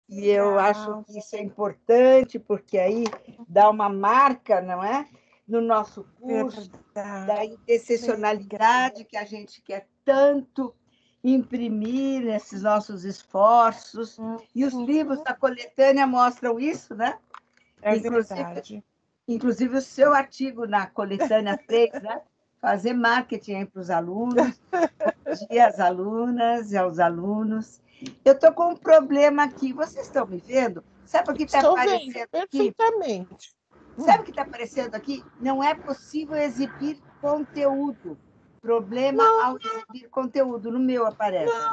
E eu acho que isso é importante, porque aí dá uma marca, não é? No nosso curso, da excepcionalidade que a gente quer tanto imprimir nesses nossos esforços. E os livros da coletânea mostram isso, né? Verdade. Inclusive o seu artigo na coletânea 3, né? Fazer marketing para os alunos. Bom dia às alunas e aos alunos. Eu estou com um problema aqui. Vocês estão me vendo? Sabe o que está aparecendo aqui? Perfeitamente. Sabe o que está aparecendo aqui? Não é possível exibir conteúdo. Problema ao exibir conteúdo. No meu aparece. Não,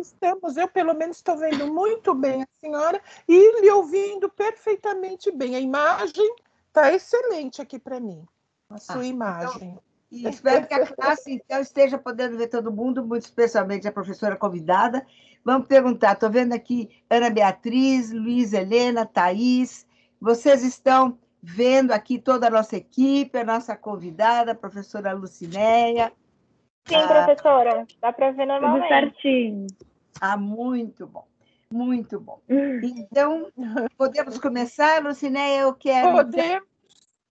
estamos, eu pelo menos estou vendo muito bem a senhora e lhe ouvindo perfeitamente bem. A imagem está excelente aqui para mim, a sua imagem. Então, espero que a classe então, esteja podendo ver todo mundo, muito especialmente a professora convidada. Vamos perguntar, estou vendo aqui Ana Beatriz, Luiz Helena, Thaís. Vocês estão vendo aqui toda a nossa equipe, a nossa convidada, a professora Lucinéia. Sim, professora, dá para ver normalmente. Tudo certinho. Muito bom, muito bom. Então, podemos começar, Lucinéia? Eu quero... Podemos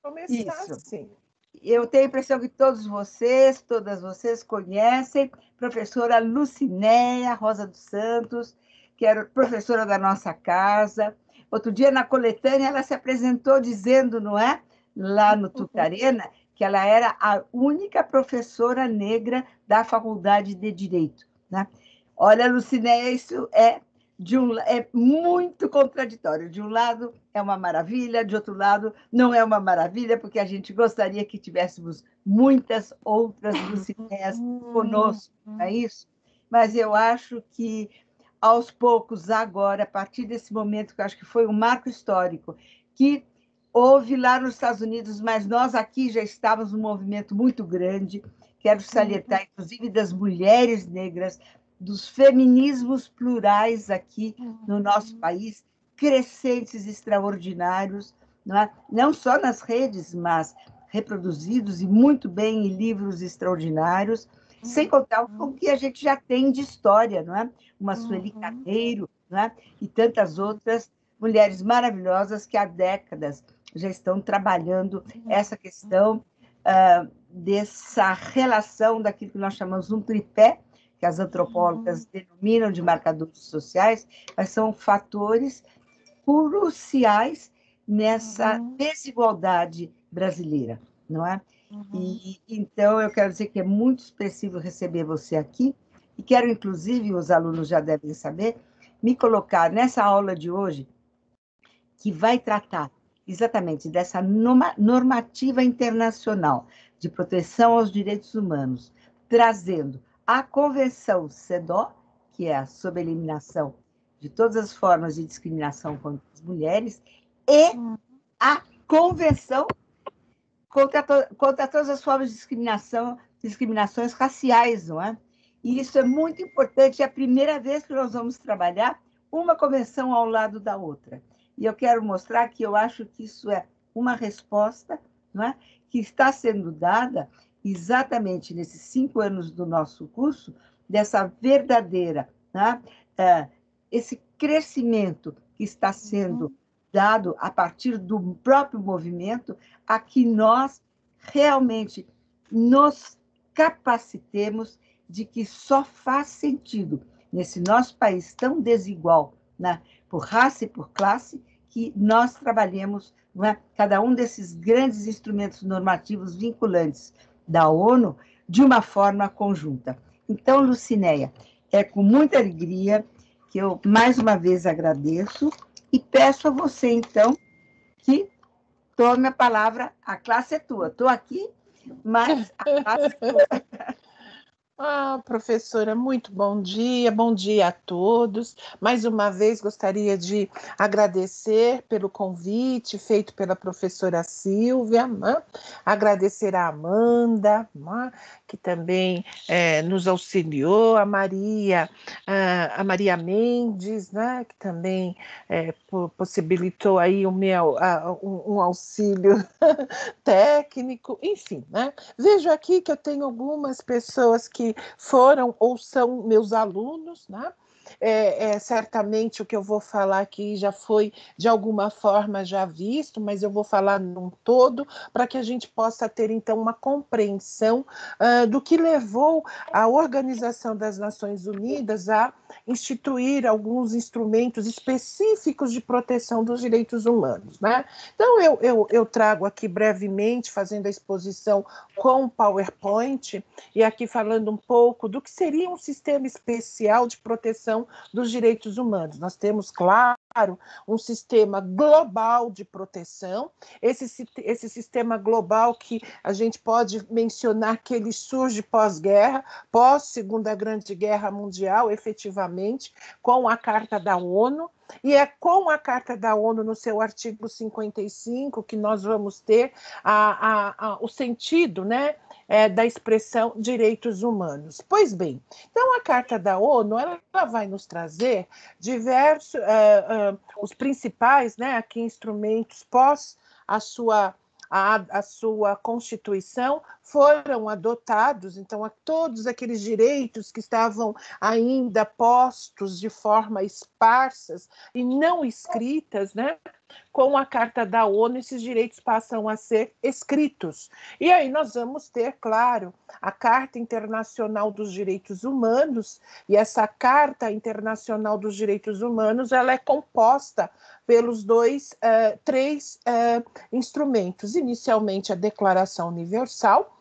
começar, sim. Eu tenho a impressão que todas vocês conhecem professora Lucinéia Rosa dos Santos, que era professora da nossa casa. Outro dia, na coletânea, ela se apresentou dizendo, não é? Lá no Tucarena, que ela era a única professora negra da Faculdade de Direito. Né? Olha, Lucinéia, isso é muito contraditório. De um lado é uma maravilha, de outro lado não é uma maravilha, porque a gente gostaria que tivéssemos muitas outras Lucinéias conosco, não é isso? Mas eu acho que, aos poucos, agora, a partir desse momento, que eu acho que foi um marco histórico, que houve lá nos Estados Unidos, mas nós aqui já estávamos num movimento muito grande, quero salientar, inclusive, das mulheres negras, dos feminismos plurais aqui no nosso país, crescentes, extraordinários, não é? Não só nas redes, mas reproduzidos e muito bem em livros extraordinários, sem contar o que a gente já tem de história, não é? Uma Sueli Carneiro, não é? E tantas outras mulheres maravilhosas que há décadas já estão trabalhando essa questão dessa relação daquilo que nós chamamos um tripé, que as antropólogas denominam de marcadores sociais, mas são fatores cruciais nessa desigualdade brasileira, não é? E, então, eu quero dizer que é muito expressivo receber você aqui, e quero, inclusive, os alunos já devem saber, me colocar nessa aula de hoje, que vai tratar exatamente dessa normativa internacional de proteção aos direitos humanos, trazendo a Convenção CEDAW, que é sobre a eliminação de todas as formas de discriminação contra as mulheres, e a Convenção contra todas as formas de discriminações raciais, não é? E isso é muito importante, é a primeira vez que nós vamos trabalhar uma convenção ao lado da outra. E eu quero mostrar que eu acho que isso é uma resposta, não é? Que está sendo dada exatamente nesses 5 anos do nosso curso, dessa verdadeira, né? Esse crescimento que está sendo dado a partir do próprio movimento, a que nós realmente nos capacitemos de que só faz sentido, nesse nosso país tão desigual, né? Por raça e por classe, que nós trabalhemos, não é? Cada um desses grandes instrumentos normativos vinculantes da ONU de uma forma conjunta. Então, Lucinéia, é com muita alegria que eu, mais uma vez, agradeço e peço a você, então, que tome a palavra. A classe é tua. Estou aqui, mas a classe é tua. Professora, muito bom dia a todos. Mais uma vez gostaria de agradecer pelo convite feito pela professora Silvia, né? Agradecer a Amanda, né? Que também nos auxiliou, a Maria Mendes, né? Que também possibilitou aí um auxílio técnico, enfim, né? Vejo aqui que eu tenho algumas pessoas que foram ou são meus alunos, né? certamente o que eu vou falar aqui já foi, de alguma forma, já visto, mas eu vou falar num todo, para que a gente possa ter, então, uma compreensão do que levou a Organização das Nações Unidas a instituir alguns instrumentos específicos de proteção dos direitos humanos, né? Então, eu trago aqui brevemente, fazendo a exposição com PowerPoint, e aqui falando um pouco do que seria um sistema especial de proteção dos direitos humanos. Nós temos, claro, um sistema global de proteção, esse sistema global que a gente pode mencionar que ele surge pós-guerra, pós-Segunda Grande Guerra Mundial, efetivamente, com a Carta da ONU, e é com a Carta da ONU, no seu artigo 55, que nós vamos ter o sentido, né, da expressão direitos humanos. Pois bem, então a Carta da ONU ela vai nos trazer diversos, os principais, né, aqui instrumentos pós a sua Constituição foram adotados, então todos aqueles direitos que estavam ainda postos de forma esparsas e não escritas, né? Com a Carta da ONU, esses direitos passam a ser escritos. E aí nós vamos ter, claro, a Carta Internacional dos Direitos Humanos, e essa Carta Internacional dos Direitos Humanos ela é composta pelos três instrumentos. Inicialmente, a Declaração Universal.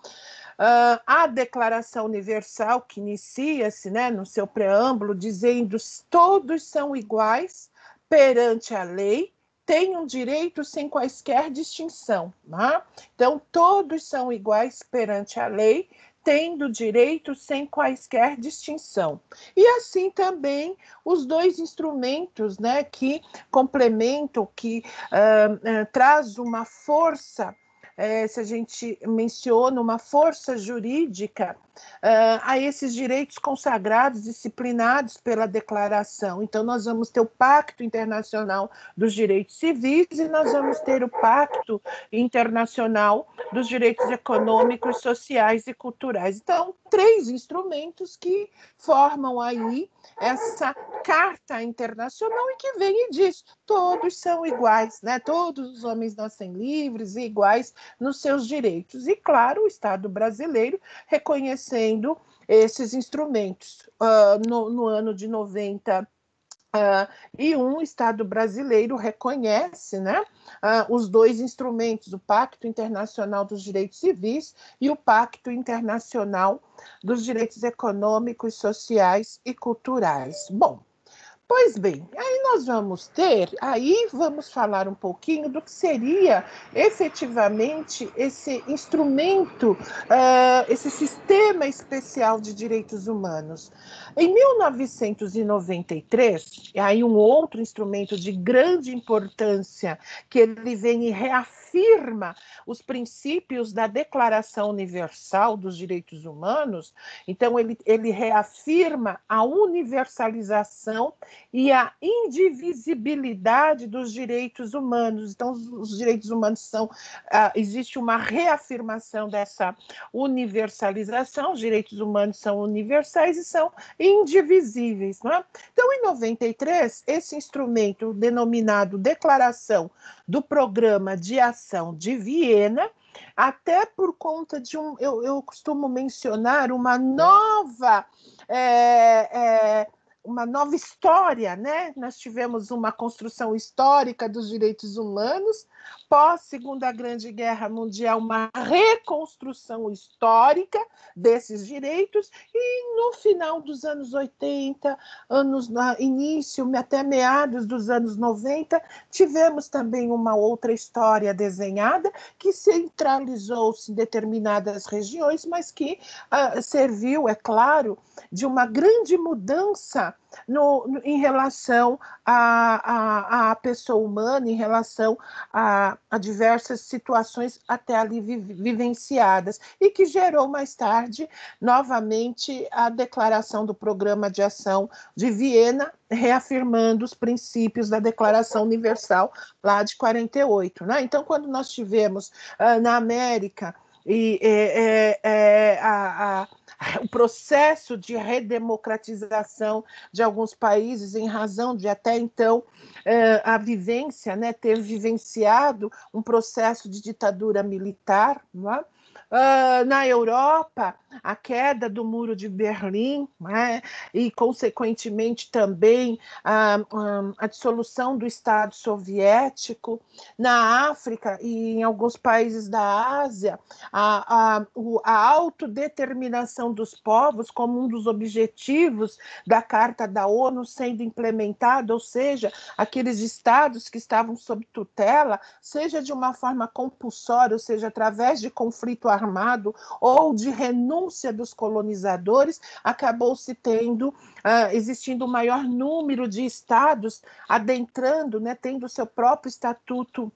A Declaração Universal, que inicia-se, né, no seu preâmbulo, dizendo todos são iguais perante a lei, têm um direito sem quaisquer distinção. Né? Então, todos são iguais perante a lei, tendo direito sem quaisquer distinção. E assim também os dois instrumentos, né, que complementam, que traz uma força, se a gente menciona uma força jurídica a esses direitos consagrados, disciplinados pela Declaração. Então, nós vamos ter o Pacto Internacional dos Direitos Civis e nós vamos ter o Pacto Internacional dos Direitos Econômicos, Sociais e Culturais. Então, três instrumentos que formam aí essa Carta Internacional e que vem e diz: todos são iguais, né? Todos os homens nascem livres e iguais nos seus direitos. E, claro, o Estado brasileiro reconhecendo esses instrumentos. No ano de 90, e um Estado brasileiro reconhece, né, os dois instrumentos, o Pacto Internacional dos Direitos Civis e o Pacto Internacional dos Direitos Econômicos, Sociais e Culturais. Bom, pois bem, aí vamos falar um pouquinho do que seria efetivamente esse instrumento, esse sistema especial de direitos humanos. Em 1993, aí um outro instrumento de grande importância, que ele vem e reafirma os princípios da Declaração Universal dos Direitos Humanos, então ele reafirma a universalização e a indivisibilidade dos direitos humanos. Então, os direitos humanos existe uma reafirmação dessa universalização, os direitos humanos são universais e são indivisíveis. Não é? Então, em 93, esse instrumento denominado Declaração do Programa de Ação de Viena, até por conta de eu costumo mencionar uma nova história, né? Nós tivemos uma construção histórica dos direitos humanos, pós-Segunda Grande Guerra Mundial, uma reconstrução histórica desses direitos, e no final dos anos 80, início, até meados dos anos 90, tivemos também uma outra história desenhada que centralizou-se em determinadas regiões, mas que serviu, é claro, de uma grande mudança em relação à pessoa humana, em relação a diversas situações até ali vivenciadas, e que gerou mais tarde, novamente, a declaração do Programa de Ação de Viena, reafirmando os princípios da Declaração Universal lá de 48. Né? Então, quando nós tivemos na América o processo de redemocratização de alguns países, em razão de até então a vivência, né, ter vivenciado um processo de ditadura militar, não é? Na Europa, a queda do Muro de Berlim, né, e, consequentemente, também a dissolução do Estado soviético. Na África e em alguns países da Ásia, a autodeterminação dos povos como um dos objetivos da Carta da ONU sendo implementada, ou seja, aqueles estados que estavam sob tutela, seja de uma forma compulsória, ou seja, através de conflito armado ou de renúncia dos colonizadores, acabou-se existindo um maior número de estados adentrando, né, tendo seu próprio estatuto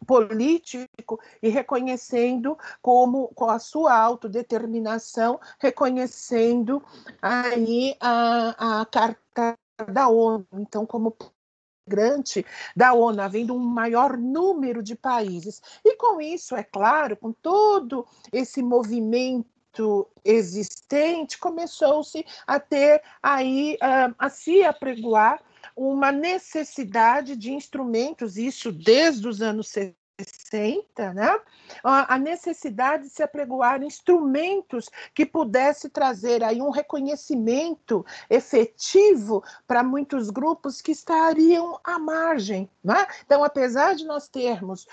político e reconhecendo com a sua autodeterminação, reconhecendo aí a Carta da ONU. Então, como integrante da ONU, havendo um maior número de países. E com isso, é claro, com todo esse movimento existente, começou-se a ter aí, a se apregoar uma necessidade de instrumentos, isso desde os anos 60, né? A necessidade de se apregoar instrumentos que pudesse trazer aí um reconhecimento efetivo para muitos grupos que estariam à margem, né? Então, apesar de nós termos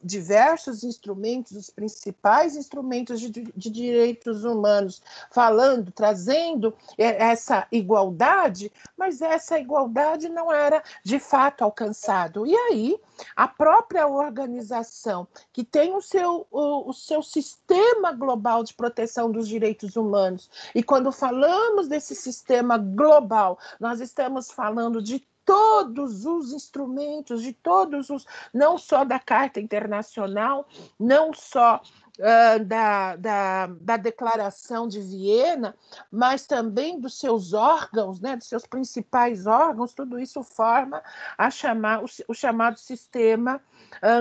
diversos instrumentos, os principais instrumentos de direitos humanos, trazendo essa igualdade, mas essa igualdade não era de fato alcançada. E aí, a própria organização que tem o seu sistema global de proteção dos direitos humanos, e quando falamos desse sistema global, nós estamos falando de todos os instrumentos, não só da Carta Internacional, não só da Declaração de Viena, mas também dos seus órgãos, né, dos seus principais órgãos, tudo isso forma o chamado sistema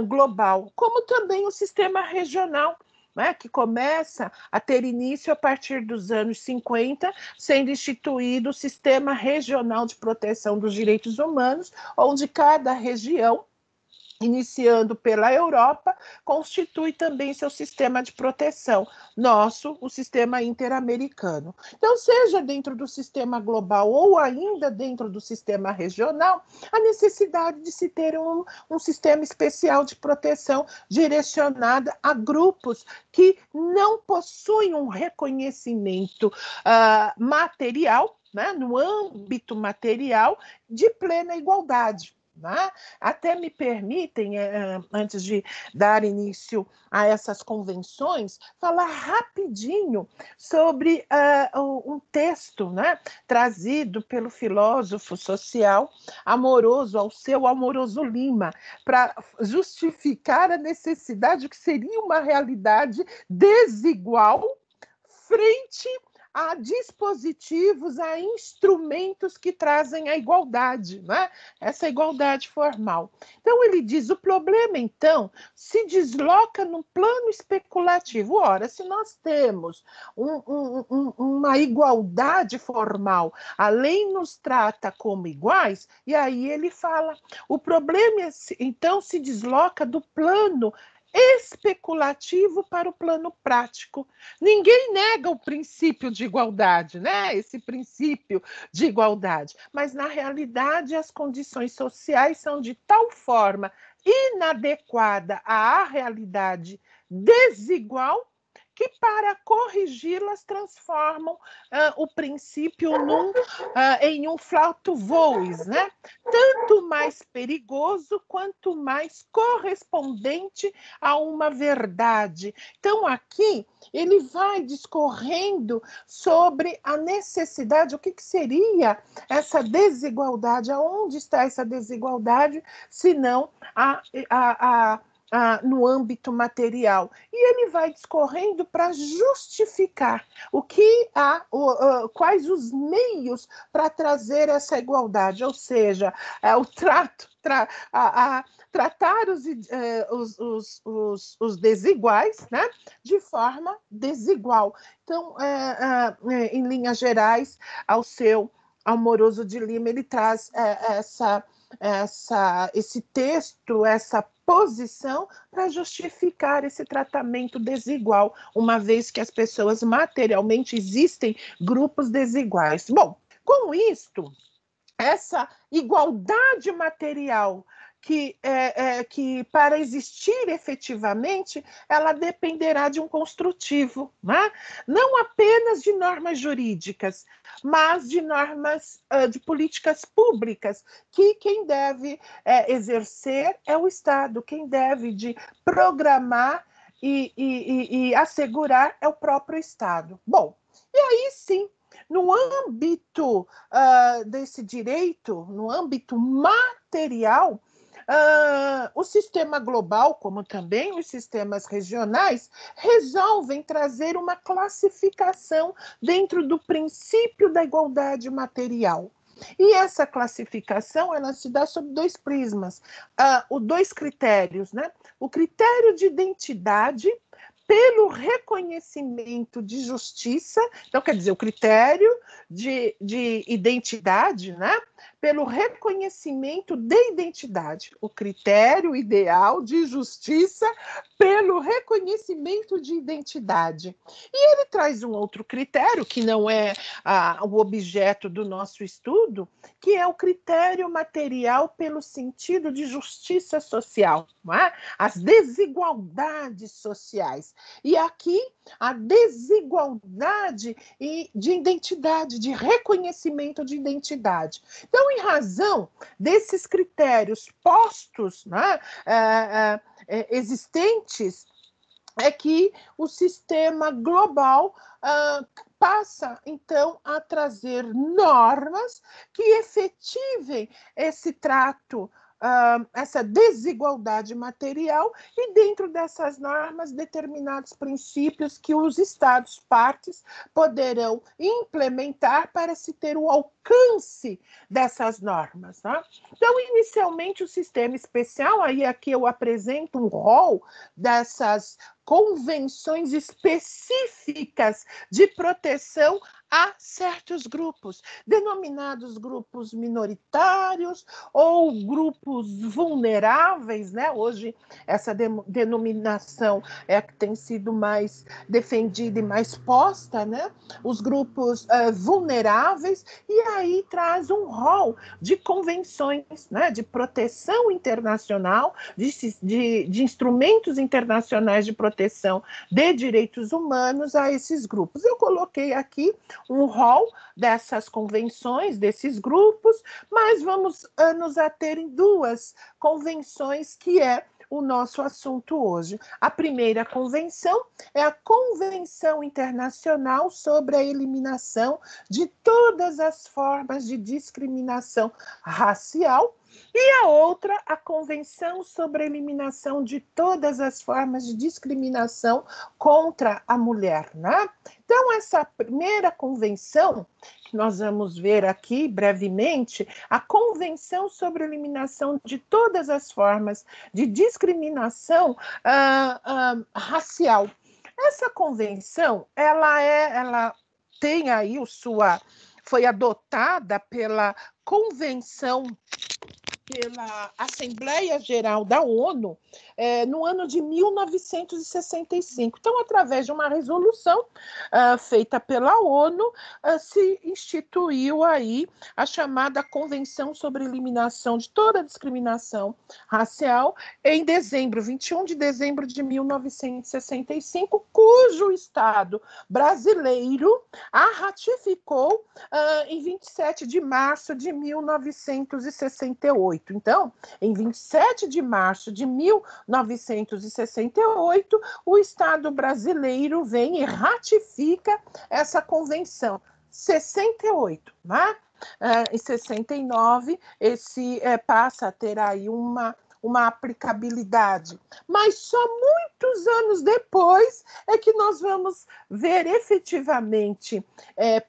global, como também o sistema regional, né, que começa a ter início a partir dos anos 50, sendo instituído o Sistema Regional de Proteção dos Direitos Humanos, onde cada região, iniciando pela Europa, constitui também seu sistema de proteção. Nosso, o sistema interamericano. Então, seja dentro do sistema global ou ainda dentro do sistema regional, a necessidade de se ter um sistema especial de proteção direcionada a grupos que não possuem um reconhecimento material, né, no âmbito material, de plena igualdade. Né? Até me permitem, antes de dar início a essas convenções, falar rapidinho sobre um texto, né, trazido pelo filósofo social Alceu Amoroso Lima, para justificar a necessidade que seria uma realidade desigual frente a dispositivos, a instrumentos que trazem a igualdade, né? Essa igualdade formal. Então, ele diz, o problema, então, se desloca no plano especulativo. Ora, se nós temos uma igualdade formal, a lei nos trata como iguais, e aí ele fala, o problema, então, se desloca do plano especulativo para o plano prático. Ninguém nega o princípio de igualdade, né? Esse princípio de igualdade, mas na realidade as condições sociais são de tal forma inadequada à realidade desigual que para corrigi-las transformam o princípio em um flaut-voz, né? Tanto mais perigoso quanto mais correspondente a uma verdade. Então, aqui, ele vai discorrendo sobre a necessidade, o que seria essa desigualdade, aonde está essa desigualdade, senão no âmbito material. E ele vai discorrendo para justificar quais os meios para trazer essa igualdade, ou seja, tratar os desiguais, né, de forma desigual. Então, em linhas gerais, ao Moroso de Lima, ele traz esse texto, essa posição para justificar esse tratamento desigual, uma vez que as pessoas materialmente existem grupos desiguais. Bom, com isto, essa igualdade material que para existir efetivamente, ela dependerá de um construtivo, né? Não apenas de normas jurídicas, mas de normas de políticas públicas, que quem deve exercer é o Estado, quem deve de programar e assegurar é o próprio Estado. Bom, e aí sim, no âmbito desse direito, no âmbito material, o sistema global, como também os sistemas regionais, resolvem trazer uma classificação dentro do princípio da igualdade material. E essa classificação ela se dá sob dois prismas, dois critérios, né? O critério de identidade pelo reconhecimento de justiça, então quer dizer, o critério de identidade, né? Pelo reconhecimento de identidade, o critério ideal de justiça pelo reconhecimento de identidade. E ele traz um outro critério, que não é o objeto do nosso estudo, que é o critério material pelo sentido de justiça social, não é? As desigualdades sociais. E aqui a desigualdade de identidade, de reconhecimento de identidade. Então, em razão desses critérios postos, né, existentes, é que o sistema global passa, então, a trazer normas que efetivem esse trato, essa desigualdade material, e dentro dessas normas, determinados princípios que os Estados partes poderão implementar para se ter o alcance dessas normas. Tá? Então, inicialmente, o sistema especial, aí aqui eu apresento um rol dessas convenções específicas de proteção a certos grupos, denominados grupos minoritários ou grupos vulneráveis, né? Hoje essa denominação é a que tem sido mais defendida e mais posta, né? Os grupos vulneráveis, e aí traz um rol de convenções, né? De proteção internacional, de instrumentos internacionais de proteção de direitos humanos a esses grupos. Eu coloquei aqui um rol dessas convenções, desses grupos, mas vamos nos ater em duas convenções que é o nosso assunto hoje. A primeira convenção é a Convenção Internacional sobre a Eliminação de todas as formas de discriminação racial, e a outra, a Convenção sobre a Eliminação de todas as formas de discriminação contra a mulher, né? Então, essa primeira convenção, que nós vamos ver aqui brevemente, a Convenção sobre a Eliminação de todas as formas de discriminação racial. Essa convenção, ela tem aí foi adotada pela Assembleia Geral da ONU no ano de 1965. Então, através de uma resolução feita pela ONU, se instituiu aí a chamada Convenção sobre a Eliminação de toda a Discriminação Racial em 21 de dezembro de 1965, cujo Estado brasileiro a ratificou em 27 de março de 1968. Então, em 27 de março de 1968, o Estado brasileiro vem e ratifica essa convenção. 68, né? Em 69, passa a ter aí uma uma aplicabilidade, mas só muitos anos depois é que nós vamos ver efetivamente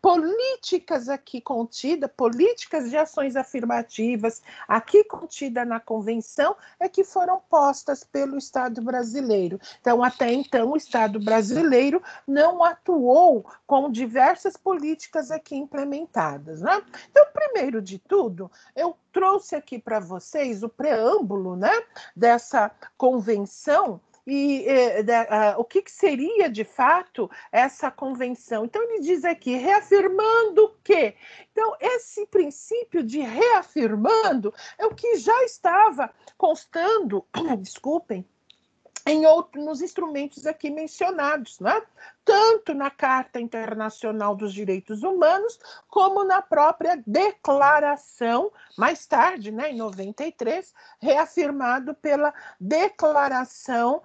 políticas aqui contidas, políticas de ações afirmativas aqui contida na Convenção, que foram postas pelo Estado brasileiro. Então, até então, o Estado brasileiro não atuou com diversas políticas aqui implementadas, né? Então, primeiro de tudo, eu trouxe aqui para vocês o preâmbulo, né, dessa convenção e o que seria, de fato, essa convenção. Então, ele diz aqui, reafirmando que... Então, esse princípio de reafirmando é o que já estava constando, desculpem, nos instrumentos aqui mencionados, né? Tanto na Carta Internacional dos Direitos Humanos, como na própria Declaração, mais tarde, né, em 93, reafirmado pela Declaração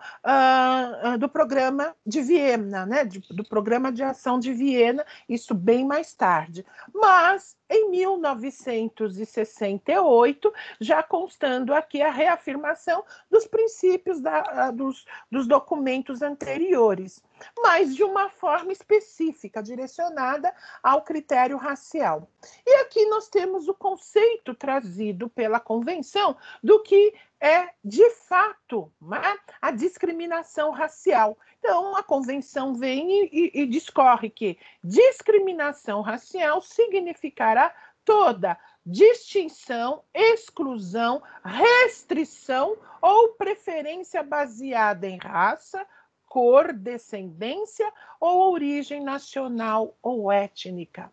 do Programa de Viena, né, do Programa de Ação de Viena, isso bem mais tarde. Mas, em 1968, já constando aqui a reafirmação dos princípios dos documentos anteriores, mas de uma forma específica, direcionada ao critério racial. E aqui nós temos o conceito trazido pela Convenção do que é, de fato, a discriminação racial. Então, a Convenção vem e discorre que discriminação racial significará toda distinção, exclusão, restrição ou preferência baseada em raça, cor, descendência ou origem nacional ou étnica,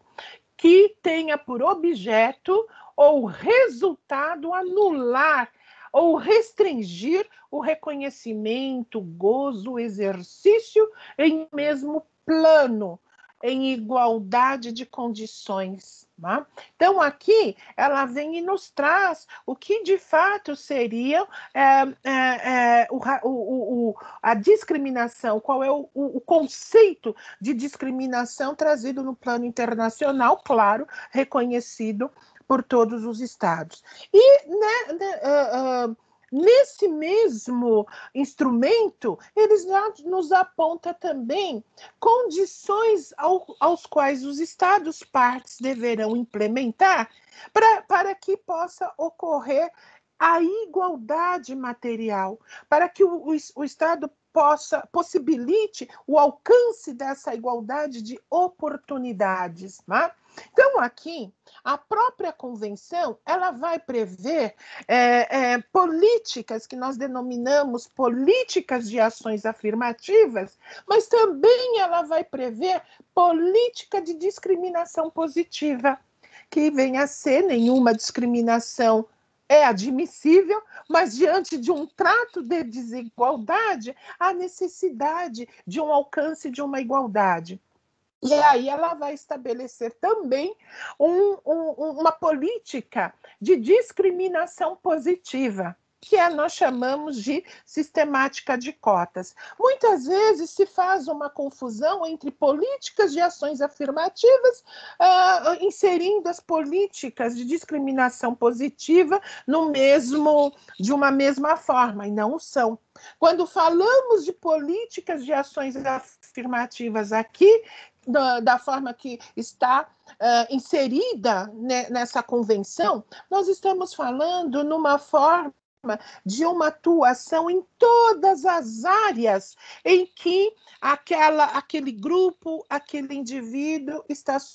que tenha por objeto ou resultado anular ou restringir o reconhecimento, gozo, o exercício em mesmo plano, em igualdade de condições. Tá? Então, aqui, ela vem e nos traz o que, de fato, seria a discriminação, qual é o conceito de discriminação trazido no plano internacional, claro, reconhecido por todos os estados. E, nesse mesmo instrumento, eles nos apontam também condições aos quais os Estados partes deverão implementar para que possa ocorrer a igualdade material, para que o Estado possibilite o alcance dessa igualdade de oportunidades, né? Então, aqui, a própria Convenção, ela vai prever políticas que nós denominamos políticas de ações afirmativas, mas também ela vai prever política de discriminação positiva, que vem a ser nenhuma discriminação é admissível, mas diante de um trato de desigualdade, há necessidade de um alcance de uma igualdade. E aí ela vai estabelecer também uma política de discriminação positiva, que nós chamamos de sistemática de cotas. Muitas vezes se faz uma confusão entre políticas de ações afirmativas, inserindo as políticas de discriminação positiva de uma mesma forma, e não são. Quando falamos de políticas de ações afirmativas aqui, da forma que está inserida nessa convenção, nós estamos falando numa forma de uma atuação em todas as áreas em que aquele grupo, aquele indivíduo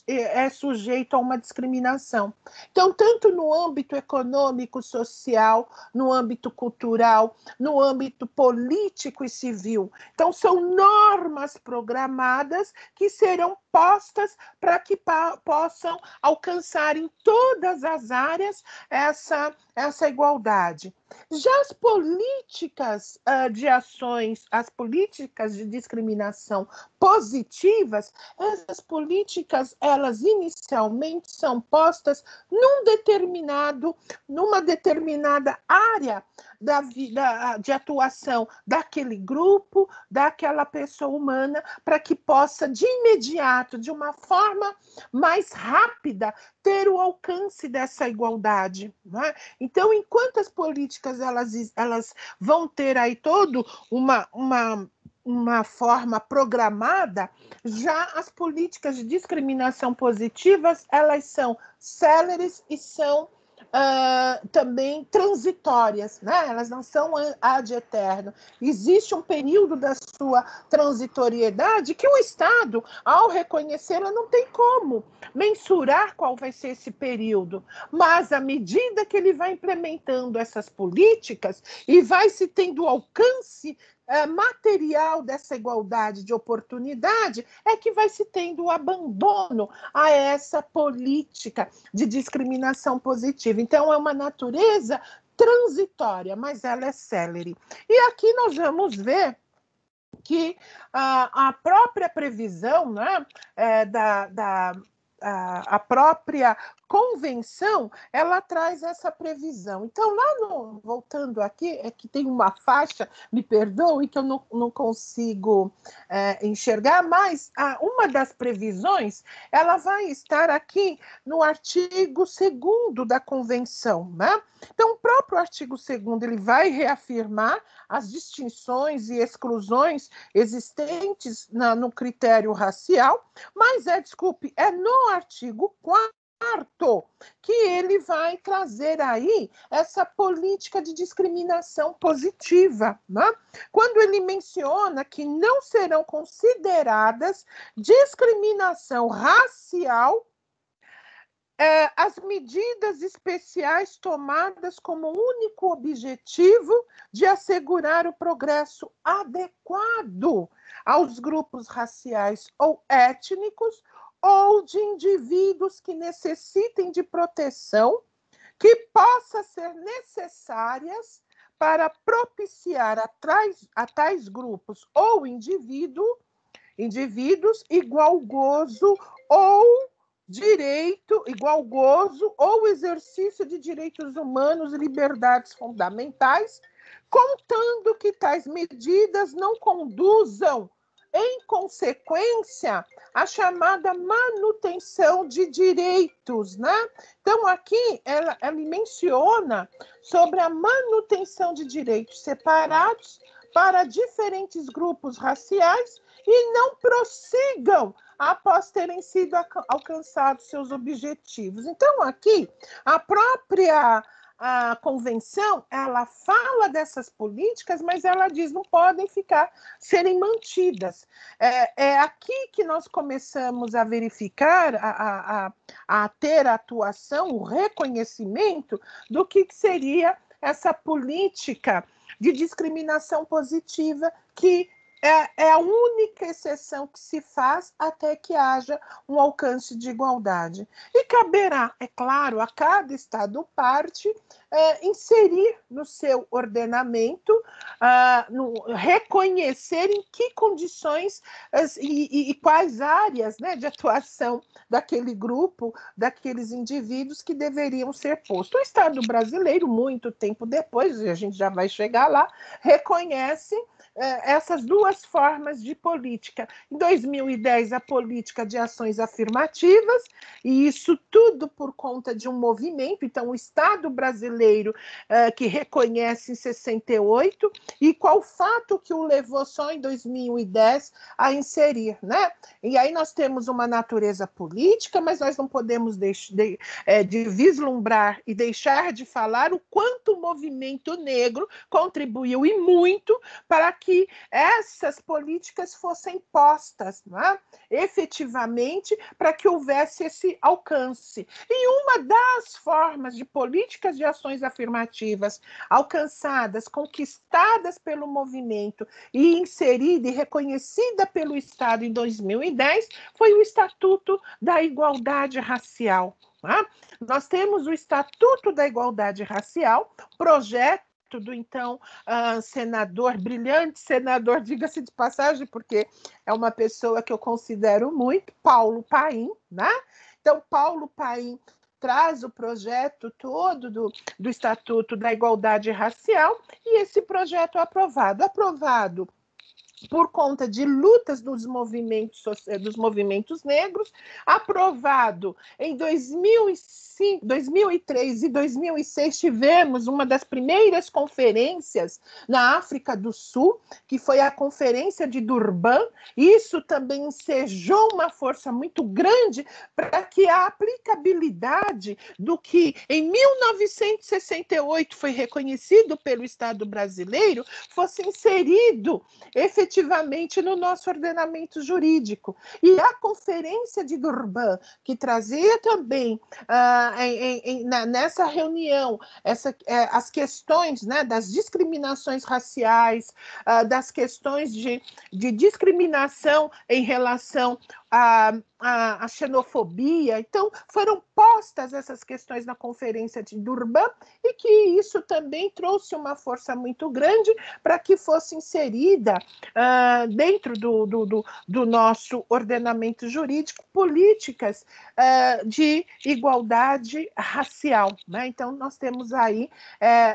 é sujeito a uma discriminação. Então, tanto no âmbito econômico, social, no âmbito cultural, no âmbito político e civil. Então, são normas programadas que serão postas para que possam alcançar em todas as áreas essa igualdade. Já as políticas de ações, as políticas de discriminação positivas, essas políticas, elas inicialmente são postas numa determinada área de atuação daquele grupo, daquela pessoa humana, para que possa, de imediato, de uma forma mais rápida, ter o alcance dessa igualdade. Não é? Então, enquanto as políticas elas vão ter aí todo uma forma programada, já as políticas de discriminação positivas, elas são céleres e são também transitórias, né? Elas não são ad eterno. Existe um período da sua transitoriedade que o Estado, ao reconhecê-la, não tem como mensurar qual vai ser esse período, mas à medida que ele vai implementando essas políticas e vai se tendo alcance material dessa igualdade de oportunidade, é que vai se tendo o abandono a essa política de discriminação positiva. Então, é uma natureza transitória, mas ela é célere. E aqui nós vamos ver que a própria previsão, né, a própria convenção, ela traz essa previsão. Então, voltando aqui, é que tem uma faixa, me perdoe, que eu não consigo enxergar, mas uma das previsões, ela vai estar aqui no artigo 2º da convenção, né? Então, o próprio artigo 2º, ele vai reafirmar as distinções e exclusões existentes no critério racial, mas é no artigo 4º que ele vai trazer aí essa política de discriminação positiva, né? Quando ele menciona que não serão consideradas discriminação racial as medidas especiais tomadas como único objetivo de assegurar o progresso adequado aos grupos raciais ou étnicos ou de indivíduos que necessitem de proteção que possa ser necessárias para propiciar a tais grupos ou indivíduos igual gozo ou exercício de direitos humanos e liberdades fundamentais, contando que tais medidas não conduzam, em consequência, a chamada manutenção de direitos, né? Então, aqui, ele menciona sobre a manutenção de direitos separados para diferentes grupos raciais e não prossigam após terem sido alcançados seus objetivos. Então, aqui, a própria convenção, ela fala dessas políticas, mas ela diz não podem serem mantidas. É aqui que nós começamos a verificar, a ter a atuação, o reconhecimento do que seria essa política de discriminação positiva que é a única exceção que se faz até que haja um alcance de igualdade. E caberá, é claro, a cada Estado-parte inserir no seu ordenamento, reconhecer em que condições e quais áreas, né, de atuação daquele grupo, daqueles indivíduos que deveriam ser postos. O Estado brasileiro, muito tempo depois, e a gente já vai chegar lá, reconhece essas duas formas de política. Em 2010, a política de ações afirmativas, e isso tudo por conta de um movimento. Então, o Estado brasileiro que reconhece em 68, e qual fato que o levou só em 2010 a inserir, né? E aí nós temos uma natureza política, mas nós não podemos de vislumbrar e deixar de falar o quanto o movimento negro contribuiu e muito para que essas políticas fossem postas, né, efetivamente, para que houvesse esse alcance. E uma das formas de políticas de ações afirmativas alcançadas, conquistadas pelo movimento e inserida e reconhecida pelo Estado em 2010, foi o Estatuto da Igualdade Racial. Nós temos o Estatuto da Igualdade Racial, projeto projeto do então senador, brilhante senador, diga-se de passagem, porque é uma pessoa que eu considero muito, Paulo Paim, né? Então, Paulo Paim traz o projeto todo do Estatuto da Igualdade Racial e esse projeto é aprovado por conta de lutas dos movimentos negros, aprovado em 2003 e 2006, tivemos uma das primeiras conferências na África do Sul, que foi a Conferência de Durban. Isso também ensejou uma força muito grande para que a aplicabilidade do que em 1968 foi reconhecido pelo Estado brasileiro fosse inserido efetivamente no nosso ordenamento jurídico. E a Conferência de Durban, que trazia também nessa reunião as questões, né, das discriminações raciais, das questões de discriminação em relação à xenofobia. Então, foram postas essas questões na Conferência de Durban e que isso também trouxe uma força muito grande para que fosse inserida dentro do nosso ordenamento jurídico políticas de igualdade racial, né? Então, nós temos aí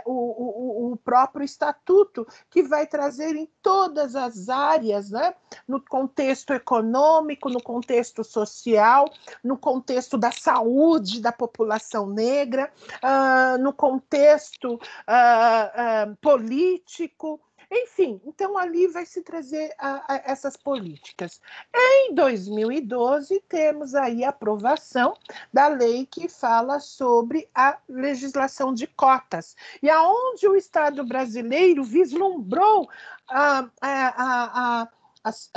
o próprio estatuto que vai trazer em todas as áreas, né? No contexto econômico, no contexto social, no contexto da saúde da população negra, no contexto político, enfim. Então ali vai se trazer essas políticas. Em 2012, temos aí a aprovação da lei que fala sobre a legislação de cotas, e aonde o Estado brasileiro vislumbrou a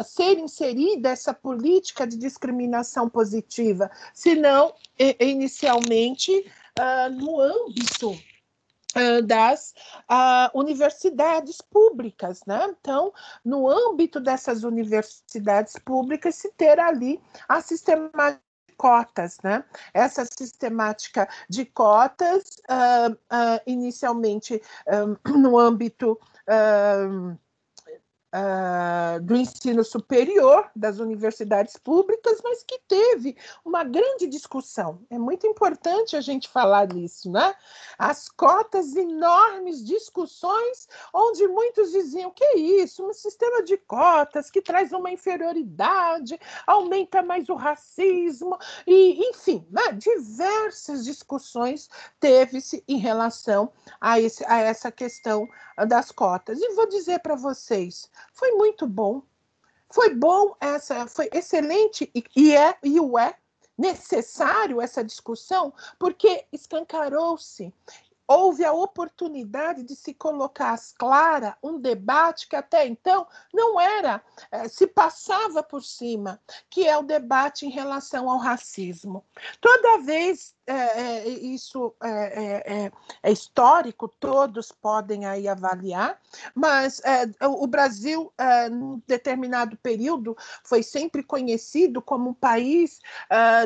ser inserida essa política de discriminação positiva, se não inicialmente no âmbito das universidades públicas, né? Então, no âmbito dessas universidades públicas, se ter ali a sistemática de cotas, né? Essa sistemática de cotas, inicialmente no âmbito do ensino superior, das universidades públicas, mas que teve uma grande discussão. É muito importante a gente falar disso, né? As cotas, enormes discussões, onde muitos diziam que é isso, um sistema de cotas que traz uma inferioridade, aumenta mais o racismo, e, enfim, né? Diversas discussões teve-se em relação a essa questão das cotas. E vou dizer para vocês, foi muito bom, foi excelente e é necessário essa discussão, porque escancarou-se, houve a oportunidade de se colocar às claras um debate que até então não era, se passava por cima, que é o debate em relação ao racismo. Toda vez, isso é histórico, todos podem aí avaliar, mas o Brasil, num determinado período, foi sempre conhecido como um país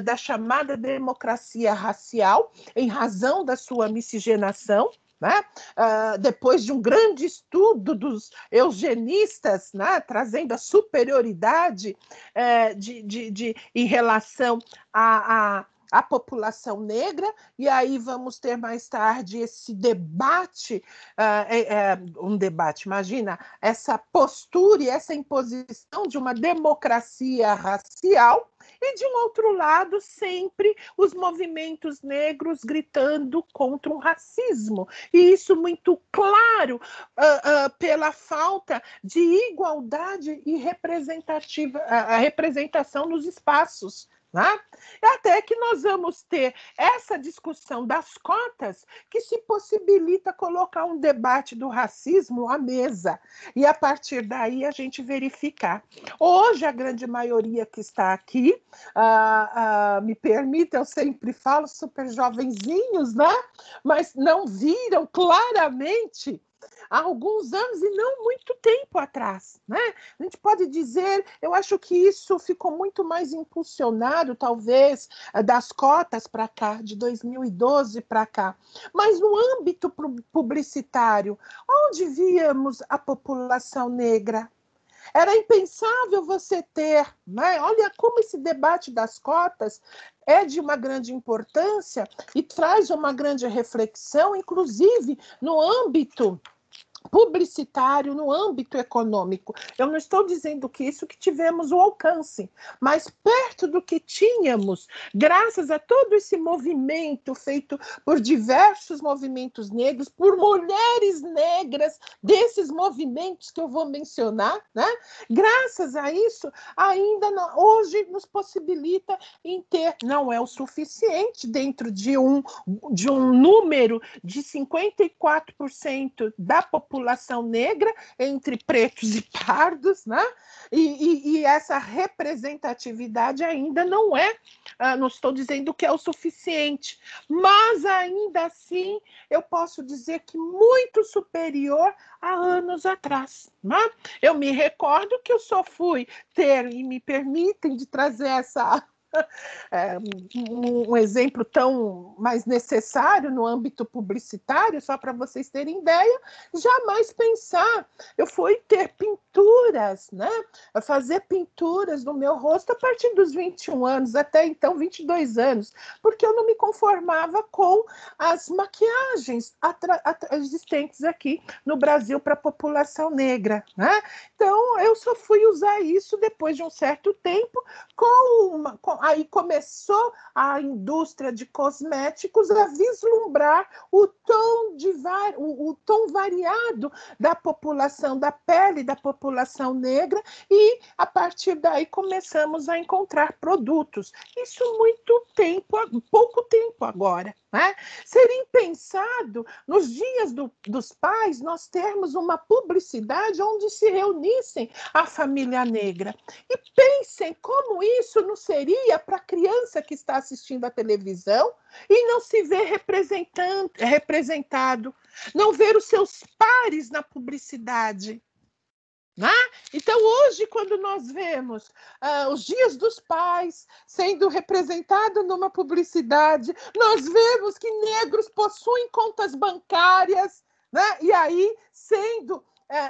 da chamada democracia racial, em razão da sua miscigenação, né? Depois de um grande estudo dos eugenistas, né? Trazendo a superioridade em relação à população negra, e aí vamos ter mais tarde esse debate, um debate, imagina, essa postura e essa imposição de uma democracia racial, e de um outro lado, sempre os movimentos negros gritando contra o racismo, e isso muito claro pela falta de igualdade e a representação nos espaços. Né? Até que nós vamos ter essa discussão das cotas que se possibilita colocar um debate do racismo à mesa e a partir daí a gente verificar. Hoje a grande maioria que está aqui, me permita, eu sempre falo, super jovenzinhos, né? Mas não viram claramente há alguns anos e não muito tempo atrás, né? A gente pode dizer, eu acho que isso ficou muito mais impulsionado, talvez, das cotas para cá, de 2012 para cá. Mas no âmbito publicitário, onde víamos a população negra? Era impensável você ter, né? Olha como esse debate das cotas é de uma grande importância e traz uma grande reflexão, inclusive no âmbito publicitário, no âmbito econômico. Eu não estou dizendo que isso que tivemos o alcance, mas perto do que tínhamos, graças a todo esse movimento feito por diversos movimentos negros, por mulheres negras, desses movimentos que eu vou mencionar, né? Graças a isso, ainda não, hoje nos possibilita em ter, não é o suficiente dentro de um número de 54% da população negra entre pretos e pardos, né? E essa representatividade ainda não é, não estou dizendo que é o suficiente, mas ainda assim eu posso dizer que muito superior a anos atrás, né? Eu me recordo que eu só fui ter, e me permitem de trazer um exemplo tão mais necessário no âmbito publicitário, só para vocês terem ideia, jamais pensar. Eu fui ter pinturas, né? Fazer pinturas no meu rosto a partir dos 21 anos, até então 22 anos, porque eu não me conformava com as maquiagens existentes aqui no Brasil para a população negra, né? Então, eu só fui usar isso depois de um certo tempo, aí começou a indústria de cosméticos a vislumbrar o tom variado da população, da pele da população negra, e a partir daí começamos a encontrar produtos. Isso pouco tempo agora, né? Seria impensado, nos dias dos pais, nós termos uma publicidade onde se reunissem a família negra. E pensem como isso não seria para a criança que está assistindo a televisão e não se vê representado, não ver os seus pares na publicidade. Né? Então, hoje, quando nós vemos os dias dos pais sendo representado numa publicidade, nós vemos que negros possuem contas bancárias, né? E aí, sendo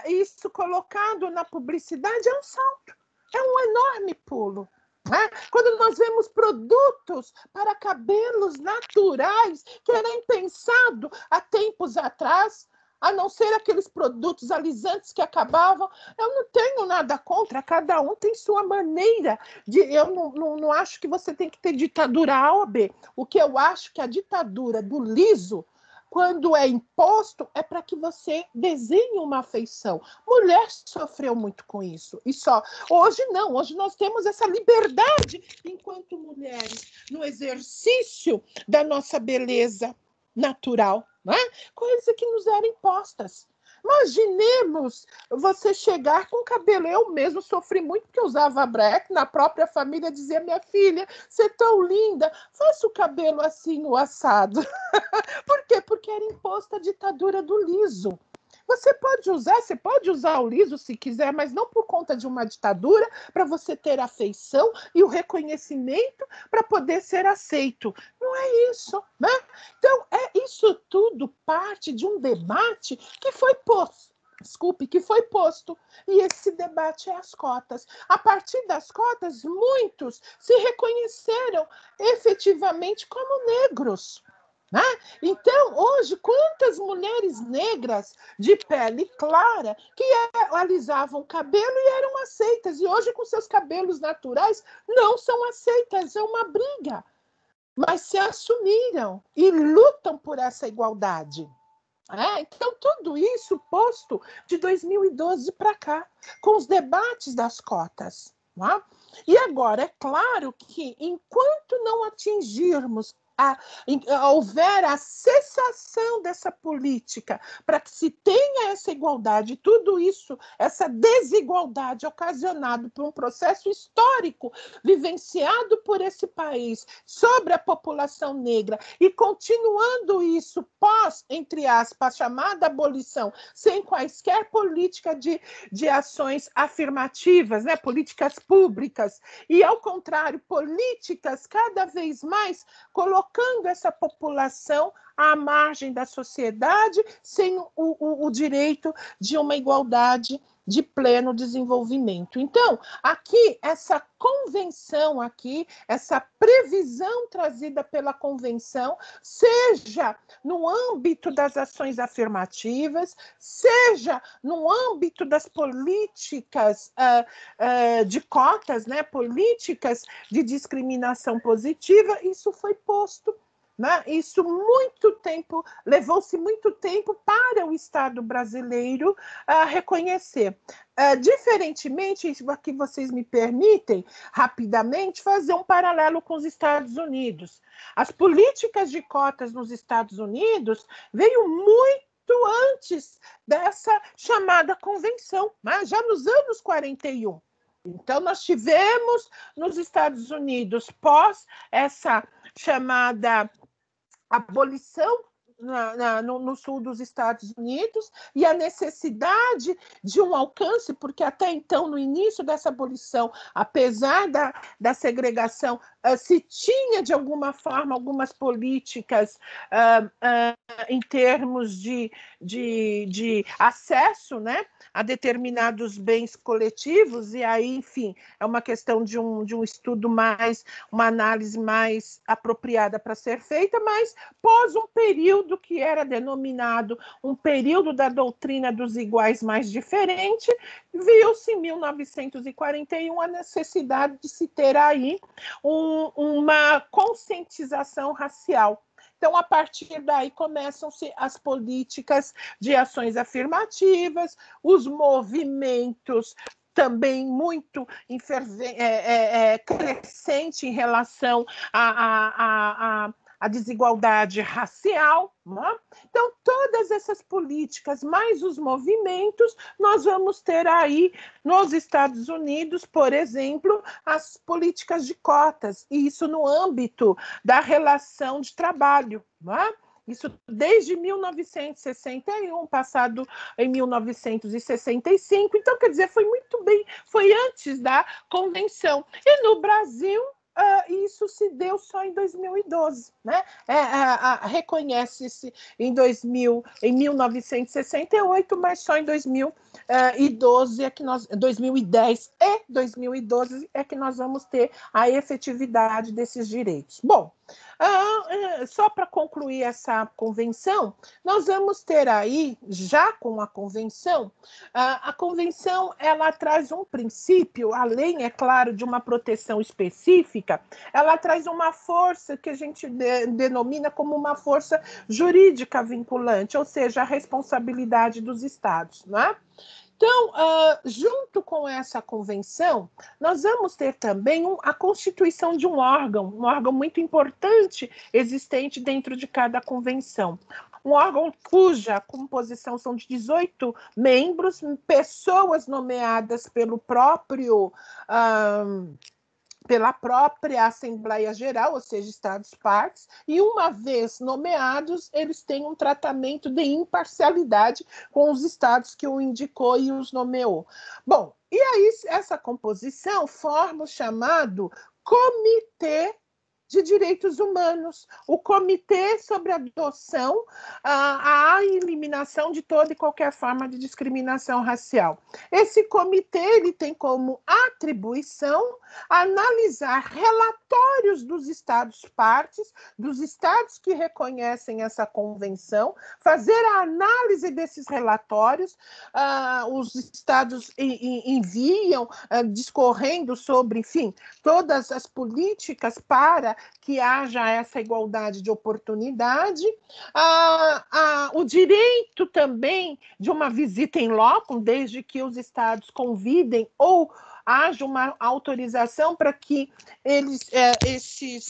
isso colocado na publicidade, é um salto, é um enorme pulo. Né? Quando nós vemos produtos para cabelos naturais, que era impensado há tempos atrás, a não ser aqueles produtos alisantes que acabavam, eu não tenho nada contra, cada um tem sua maneira. Eu não acho que você tem que ter ditadura A ou B. O que eu acho que a ditadura do liso, quando é imposto, é para que você desenhe uma afeição. Mulher sofreu muito com isso. E só. Hoje não, hoje nós temos essa liberdade enquanto mulheres, no exercício da nossa beleza natural, né? Coisas que nos eram impostas. Imaginemos você chegar com cabelo. Eu mesmo sofri muito porque eu usava black, na própria família dizia: minha filha, você é tão linda, faça o cabelo assim, o assado. Por quê? Porque era imposta a ditadura do liso. Você pode usar o liso se quiser, mas não por conta de uma ditadura, para você ter afeição e o reconhecimento para poder ser aceito. Não é isso, né? Então, isso tudo parte de um debate que foi posto. E esse debate é as cotas. A partir das cotas, muitos se reconheceram efetivamente como negros. Né? Então, hoje, quantas mulheres negras de pele clara que alisavam o cabelo e eram aceitas, e hoje, com seus cabelos naturais, não são aceitas, é uma briga. Mas se assumiram e lutam por essa igualdade. Então, tudo isso posto de 2012 para cá, com os debates das cotas. Né? E agora, é claro que, enquanto não atingirmos houver a implementação dessa política para que se tenha essa igualdade, tudo isso, essa desigualdade ocasionada por um processo histórico vivenciado por esse país sobre a população negra e continuando isso pós, entre aspas, chamada abolição, sem quaisquer política de ações afirmativas, né, políticas públicas, e, ao contrário, políticas cada vez mais colocando essa população à margem da sociedade, sem o direito de uma igualdade de pleno desenvolvimento. Então, aqui, essa convenção aqui, essa previsão trazida pela convenção, seja no âmbito das ações afirmativas, seja no âmbito das políticas de cotas, né, políticas de discriminação positiva, isso foi posto. Né? Isso levou-se muito tempo para o Estado brasileiro reconhecer. Diferentemente, aqui vocês me permitem rapidamente fazer um paralelo com os Estados Unidos. As políticas de cotas nos Estados Unidos veio muito antes dessa chamada convenção, né? Já nos anos 41. Então, nós tivemos nos Estados Unidos, pós essa chamada abolição no sul dos Estados Unidos e a necessidade de um alcance, porque até então, no início dessa abolição, apesar da segregação, se tinha, de alguma forma, algumas políticas em termos de acesso, né, a determinados bens coletivos, e aí, enfim, é uma questão de um estudo mais, uma análise mais apropriada para ser feita, mas pós um período que era denominado um período da doutrina dos iguais mais diferente, viu-se em 1941 a necessidade de se ter aí uma conscientização racial. Então, a partir daí, começam-se as políticas de ações afirmativas, os movimentos também muito crescente em relação a desigualdade racial, né? Então, todas essas políticas, mais os movimentos, nós vamos ter aí nos Estados Unidos, por exemplo, as políticas de cotas, e isso no âmbito da relação de trabalho, né? Isso desde 1961, passado em 1965. Então, quer dizer, foi muito bem, foi antes da convenção. E no Brasil, isso se deu só em 2012, né? Reconhece-se em 1968, mas só em 2012 2010 e 2012 é que nós vamos ter a efetividade desses direitos. Bom, só para concluir essa convenção, nós vamos ter aí, já com a convenção ela traz um princípio, além, é claro, de uma proteção específica, ela traz uma força que a gente denomina como uma força jurídica vinculante, ou seja, a responsabilidade dos Estados, né? Então, junto com essa convenção, nós vamos ter também a constituição de um órgão muito importante existente dentro de cada convenção. Um órgão cuja composição são de 18 membros, pessoas nomeadas pela própria Assembleia Geral, ou seja, Estados-partes, e uma vez nomeados, eles têm um tratamento de imparcialidade com os estados que o indicou e os nomeou. Bom, e aí essa composição forma o chamado Comitê de Direitos Humanos, o Comitê sobre a Adoção, a eliminação de toda e qualquer forma de discriminação racial. Esse comitê ele tem como atribuição analisar relatórios dos Estados-partes, dos estados que reconhecem essa convenção, fazer a análise desses relatórios, os estados enviam, discorrendo sobre, enfim, todas as políticas para que haja essa igualdade de oportunidade, o direito também de uma visita em loco, desde que os estados convidem ou haja uma autorização para que esses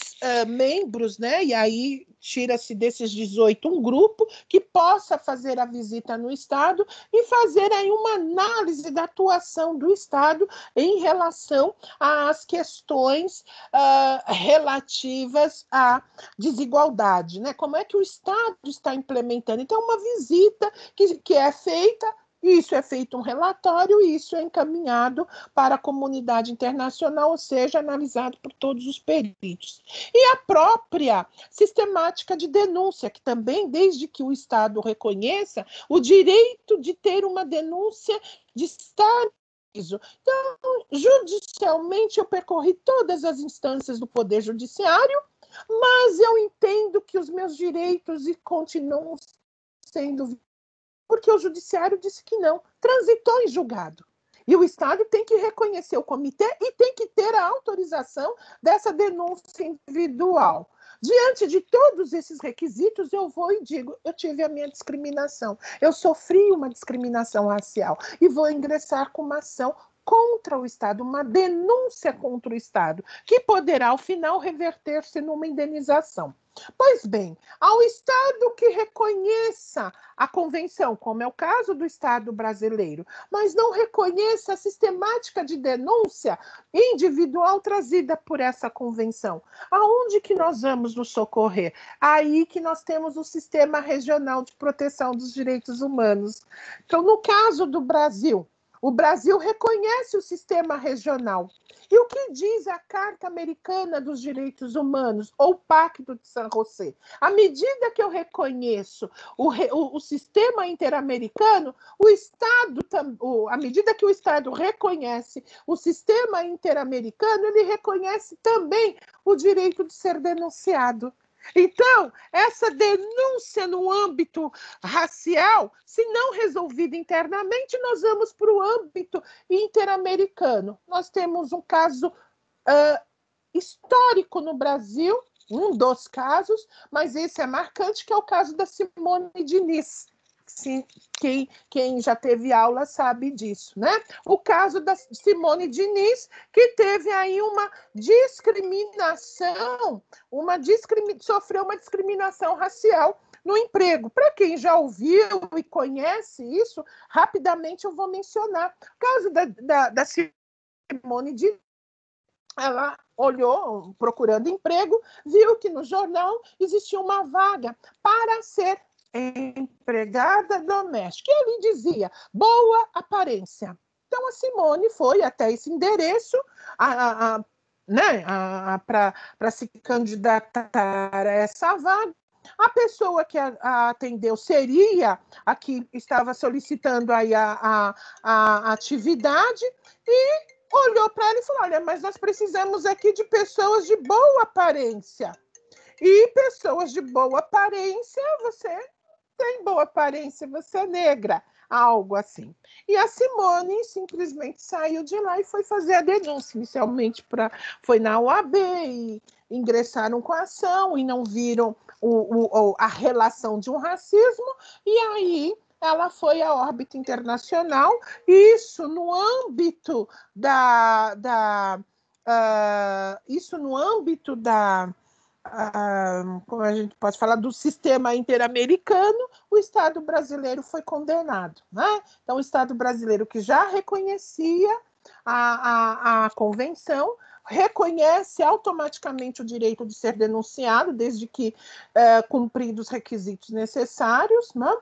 membros, né, e aí tira-se desses 18 um grupo que possa fazer a visita no Estado e fazer aí uma análise da atuação do Estado em relação às questões relativas à desigualdade, né? Como é que o Estado está implementando? Então, uma visita que é feita, isso é feito um relatório e isso é encaminhado para a comunidade internacional, ou seja, analisado por todos os peritos. E a própria sistemática de denúncia, que também, desde que o Estado reconheça o direito de ter uma denúncia de estar preso. Então, judicialmente, eu percorri todas as instâncias do Poder Judiciário, mas eu entendo que os meus direitos continuam sendo, porque o Judiciário disse que não, transitou em julgado. E o Estado tem que reconhecer o comitê e tem que ter a autorização dessa denúncia individual. Diante de todos esses requisitos, eu vou e digo, eu tive a minha discriminação, eu sofri uma discriminação racial e vou ingressar com uma ação contra o Estado, uma denúncia contra o Estado, que poderá, ao final, reverter-se numa indenização. Pois bem, ao Estado que reconheça a convenção, como é o caso do Estado brasileiro, mas não reconheça a sistemática de denúncia individual trazida por essa convenção, aonde que nós vamos nos socorrer? Aí que nós temos o Sistema Regional de Proteção dos Direitos Humanos. Então, no caso do Brasil, o Brasil reconhece o sistema regional. E o que diz a Carta Americana dos Direitos Humanos, ou Pacto de San José? À medida que eu reconheço o sistema interamericano, o Estado, à medida que o Estado reconhece o sistema interamericano, ele reconhece também o direito de ser denunciado. Então, essa denúncia no âmbito racial, se não resolvida internamente, nós vamos para o âmbito interamericano. Nós temos um caso histórico no Brasil, um dos casos, mas esse é marcante, que é o caso da Simone Diniz. Sim, quem já teve aula sabe disso, né? O caso da Simone Diniz, que teve aí uma discriminação, sofreu uma discriminação racial no emprego. Para quem já ouviu e conhece isso, rapidamente eu vou mencionar. O caso da Simone Diniz, ela olhou, procurando emprego, viu que no jornal existia uma vaga para ser empregada doméstica. E ele dizia, boa aparência. Então, a Simone foi até esse endereço para se candidatar a essa vaga. A pessoa que a atendeu seria a que estava solicitando aí a atividade e olhou para ela e falou, olha, mas nós precisamos aqui de pessoas de boa aparência. E pessoas de boa aparência, você tem boa aparência, você é negra, algo assim. E a Simone simplesmente saiu de lá e foi fazer a denúncia. Inicialmente foi na OAB e ingressaram com a ação e não viram a relação de um racismo, e aí ela foi à órbita internacional, isso no âmbito como a gente pode falar, do sistema interamericano, o Estado brasileiro foi condenado, né? Então, o Estado brasileiro, que já reconhecia a convenção, reconhece automaticamente o direito de ser denunciado, desde que cumpridos os requisitos necessários, né?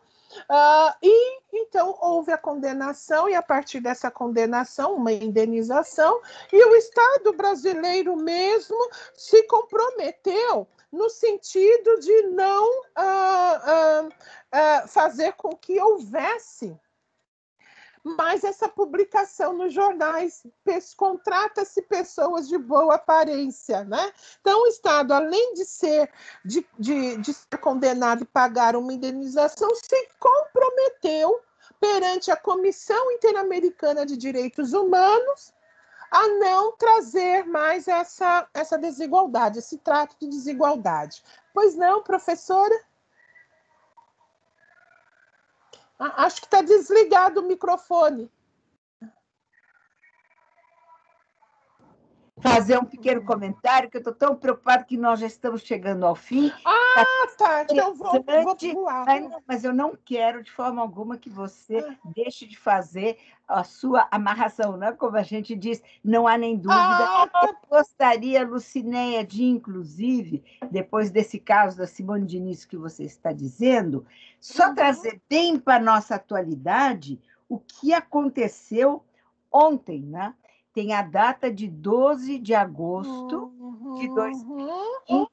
E então houve a condenação, e a partir dessa condenação, uma indenização, e o Estado brasileiro mesmo se comprometeu no sentido de não fazer com que houvesse mais essa publicação nos jornais, contrata-se pessoas de boa aparência, né? Então, o Estado, além de ser condenado e pagar uma indenização, se comprometeu perante a Comissão Interamericana de Direitos Humanos a não trazer mais essa desigualdade, esse trato de desigualdade. Pois não, professora? Acho que está desligado o microfone. fazer um pequeno comentário, que eu estou tão preocupada que nós já estamos chegando ao fim. Tá. Então vou voar. Mas eu não quero, de forma alguma, que você deixe de fazer a sua amarração, né? Como a gente diz, não há nem dúvida. Eu gostaria, Lucinéia, de, inclusive, depois desse caso da Simone Diniz que você está dizendo, só trazer bem para a nossa atualidade o que aconteceu ontem, né? Tem a data de 12 de agosto de 2020,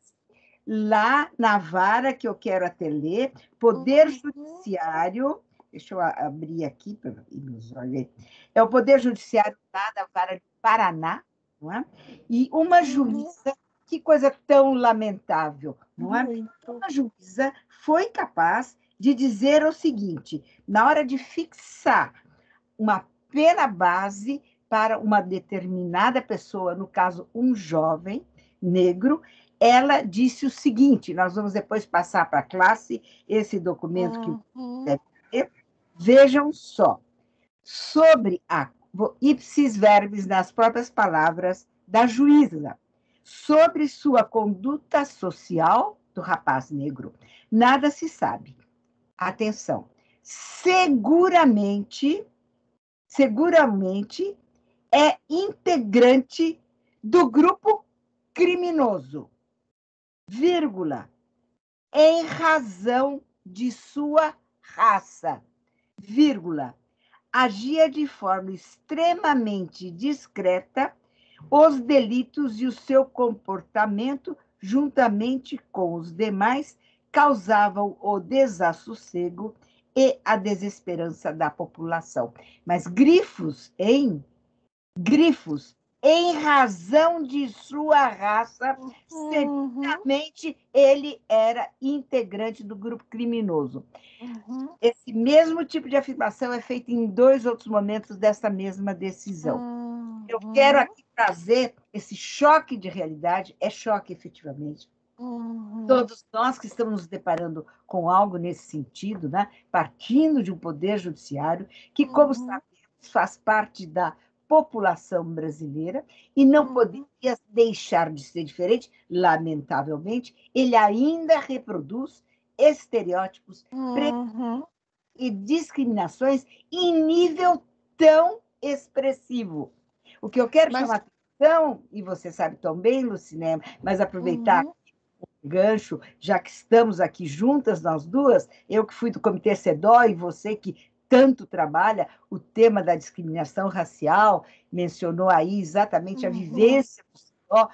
lá na vara, que eu quero até ler, Poder Judiciário, deixa eu abrir aqui, é o Poder Judiciário lá da vara de Paraná, não é? E uma juíza, que coisa tão lamentável, não é? Uma juíza foi capaz de dizer o seguinte, na hora de fixar uma pena base para uma determinada pessoa, no caso, um jovem negro, ela disse o seguinte, nós vamos depois passar para a classe esse documento que deve ter. Vejam só, sobre a ipsis verbis, nas próprias palavras da juíza, sobre sua conduta social do rapaz negro, nada se sabe. Atenção, seguramente é integrante do grupo criminoso, vírgula, em razão de sua raça, vírgula, agia de forma extremamente discreta os delitos e o seu comportamento, juntamente com os demais, causavam o desassossego e a desesperança da população. Mas grifos, em razão de sua raça, certamente ele era integrante do grupo criminoso. Esse mesmo tipo de afirmação é feito em 2 outros momentos dessa mesma decisão. Eu quero aqui trazer esse choque de realidade, é choque efetivamente. Todos nós que estamos nos deparando com algo nesse sentido, né? Partindo de um poder judiciário que, como sabemos, faz parte da população brasileira e não poderia deixar de ser diferente, lamentavelmente, ele ainda reproduz estereótipos e discriminações em nível tão expressivo. O que eu quero chamar a atenção, e você sabe tão bem, Luciné, mas aproveitar o gancho, já que estamos aqui juntas, nós duas, eu que fui do Comitê CEDO e você que tanto trabalha o tema da discriminação racial, mencionou aí exatamente a vivência do CEDO,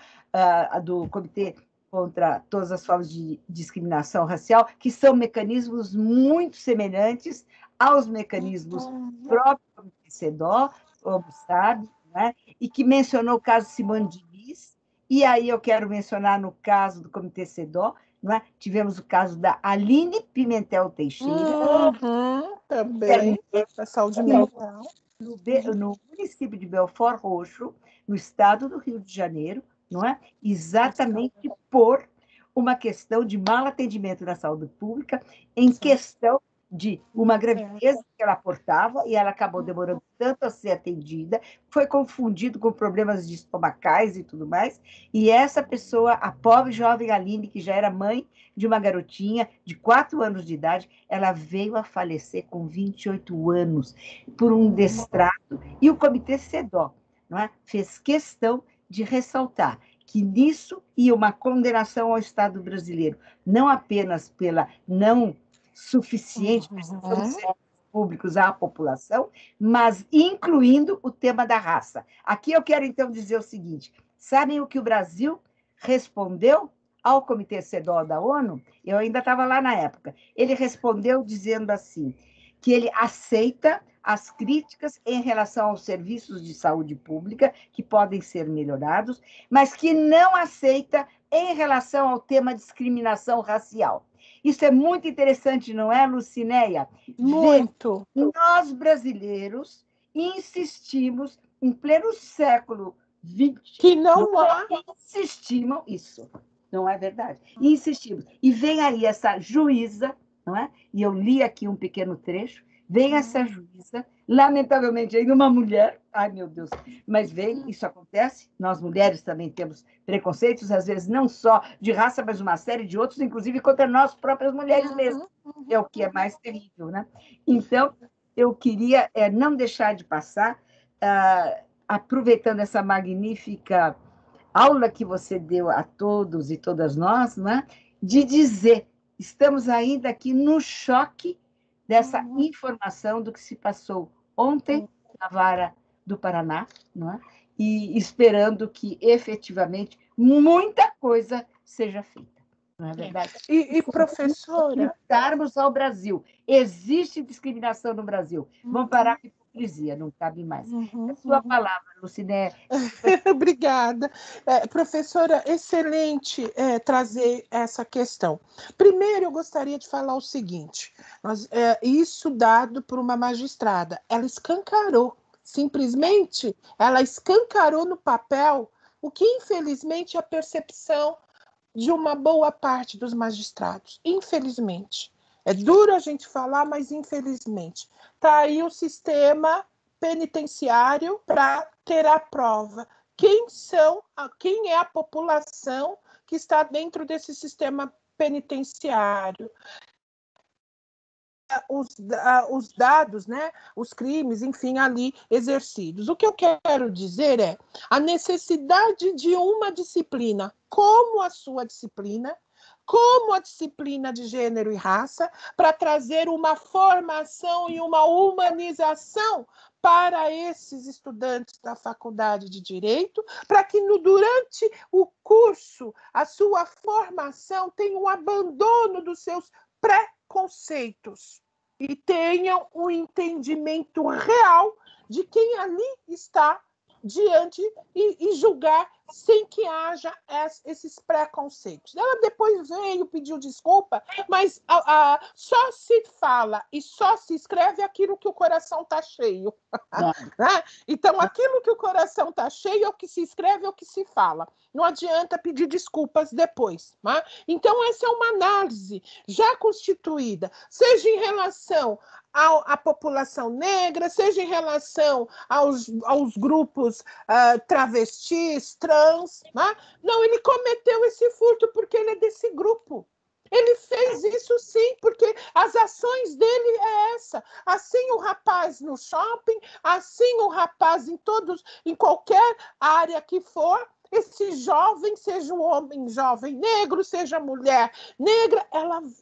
do Comitê contra todas as formas de discriminação racial, que são mecanismos muito semelhantes aos mecanismos próprios do Comitê CEDO, como sabe, né? E que mencionou o caso Simone Diniz, e aí eu quero mencionar no caso do Comitê CEDO, não é? Tivemos o caso da Aline Pimentel Teixeira, também, da saúde mental, no município de Belford Roxo, no estado do Rio de Janeiro, não é? Exatamente por uma questão de mau atendimento na saúde pública, em questão de uma gravidez que ela portava, e ela acabou demorando tanto a ser atendida, foi confundido com problemas estomacais e tudo mais, e essa pessoa, a pobre jovem Aline, que já era mãe de uma garotinha de 4 anos de idade, ela veio a falecer com 28 anos, por um destrato, e o Comitê CEDO, não é? Fez questão de ressaltar que nisso ia uma condenação ao Estado brasileiro, não apenas pela não suficiente prestação de serviços públicos à população, mas incluindo o tema da raça. Aqui eu quero, então, dizer o seguinte, sabem o que o Brasil respondeu ao Comitê CEDO da ONU? Eu ainda estava lá na época. Ele respondeu dizendo assim, que ele aceita as críticas em relação aos serviços de saúde pública, que podem ser melhorados, mas que não aceita em relação ao tema discriminação racial. Isso é muito interessante, não é, Lucinéia? Muito. Nós, brasileiros, insistimos, em pleno século XX... Que não há... Insistimos, isso, não é verdade? Insistimos. E vem aí essa juíza, não é? E eu li aqui um pequeno trecho, Vem essa juíza, lamentavelmente ainda uma mulher, ai meu Deus, mas vem, isso acontece, nós mulheres também temos preconceitos, às vezes não só de raça, mas uma série de outros, inclusive contra nós próprias mulheres mesmo, é o que é mais terrível, né? Então, eu queria não deixar de passar, aproveitando essa magnífica aula que você deu a todos e todas nós, né? De dizer, estamos ainda aqui no choque dessa informação do que se passou ontem na vara do Paraná, não é? E esperando que, efetivamente, muita coisa seja feita, não é verdade? E professora... Voltarmos ao Brasil. Existe discriminação no Brasil. Vamos parar com hipocrisia, não cabe mais. A sua palavra, Luciné. Obrigada. Professora, excelente trazer essa questão. Primeiro, eu gostaria de falar o seguinte, isso dado por uma magistrada, ela escancarou, simplesmente, ela escancarou no papel o que, infelizmente, é a percepção de uma boa parte dos magistrados, infelizmente. É duro a gente falar, mas infelizmente. Está aí o sistema penitenciário para ter a prova. Quem é a população que está dentro desse sistema penitenciário? Os dados, né, os crimes, enfim, ali exercidos. O que eu quero dizer é a necessidade de uma disciplina, como a sua disciplina, como a disciplina de gênero e raça, para trazer uma formação e uma humanização para esses estudantes da Faculdade de Direito, para que durante o curso, a sua formação tenha um abandono dos seus preconceitos e tenham um entendimento real de quem ali está diante e julgar sem que haja esses preconceitos. Ela depois veio, pediu desculpa, mas só se fala e só se escreve aquilo que o coração está cheio. Né? Então, aquilo que o coração está cheio é o que se escreve, é o que se fala. Não adianta pedir desculpas depois. Né? Então, essa é uma análise já constituída, seja em relação à população negra, seja em relação aos grupos travestis, trans. Né? Não, ele cometeu esse furto porque ele é desse grupo. Ele fez isso sim, porque as ações dele é essa. Assim o rapaz no shopping, assim o rapaz em qualquer área que for, esse jovem, seja um homem jovem negro, seja mulher negra,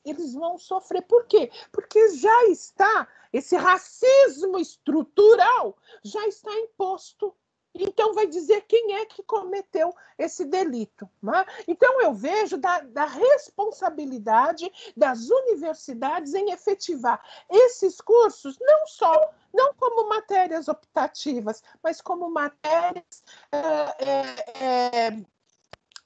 eles vão sofrer. Por quê? Porque já está, esse racismo estrutural já está imposto. Então, vai dizer quem é que cometeu esse delito. Né? Então, eu vejo da responsabilidade das universidades em efetivar esses cursos, não como matérias optativas, mas como matérias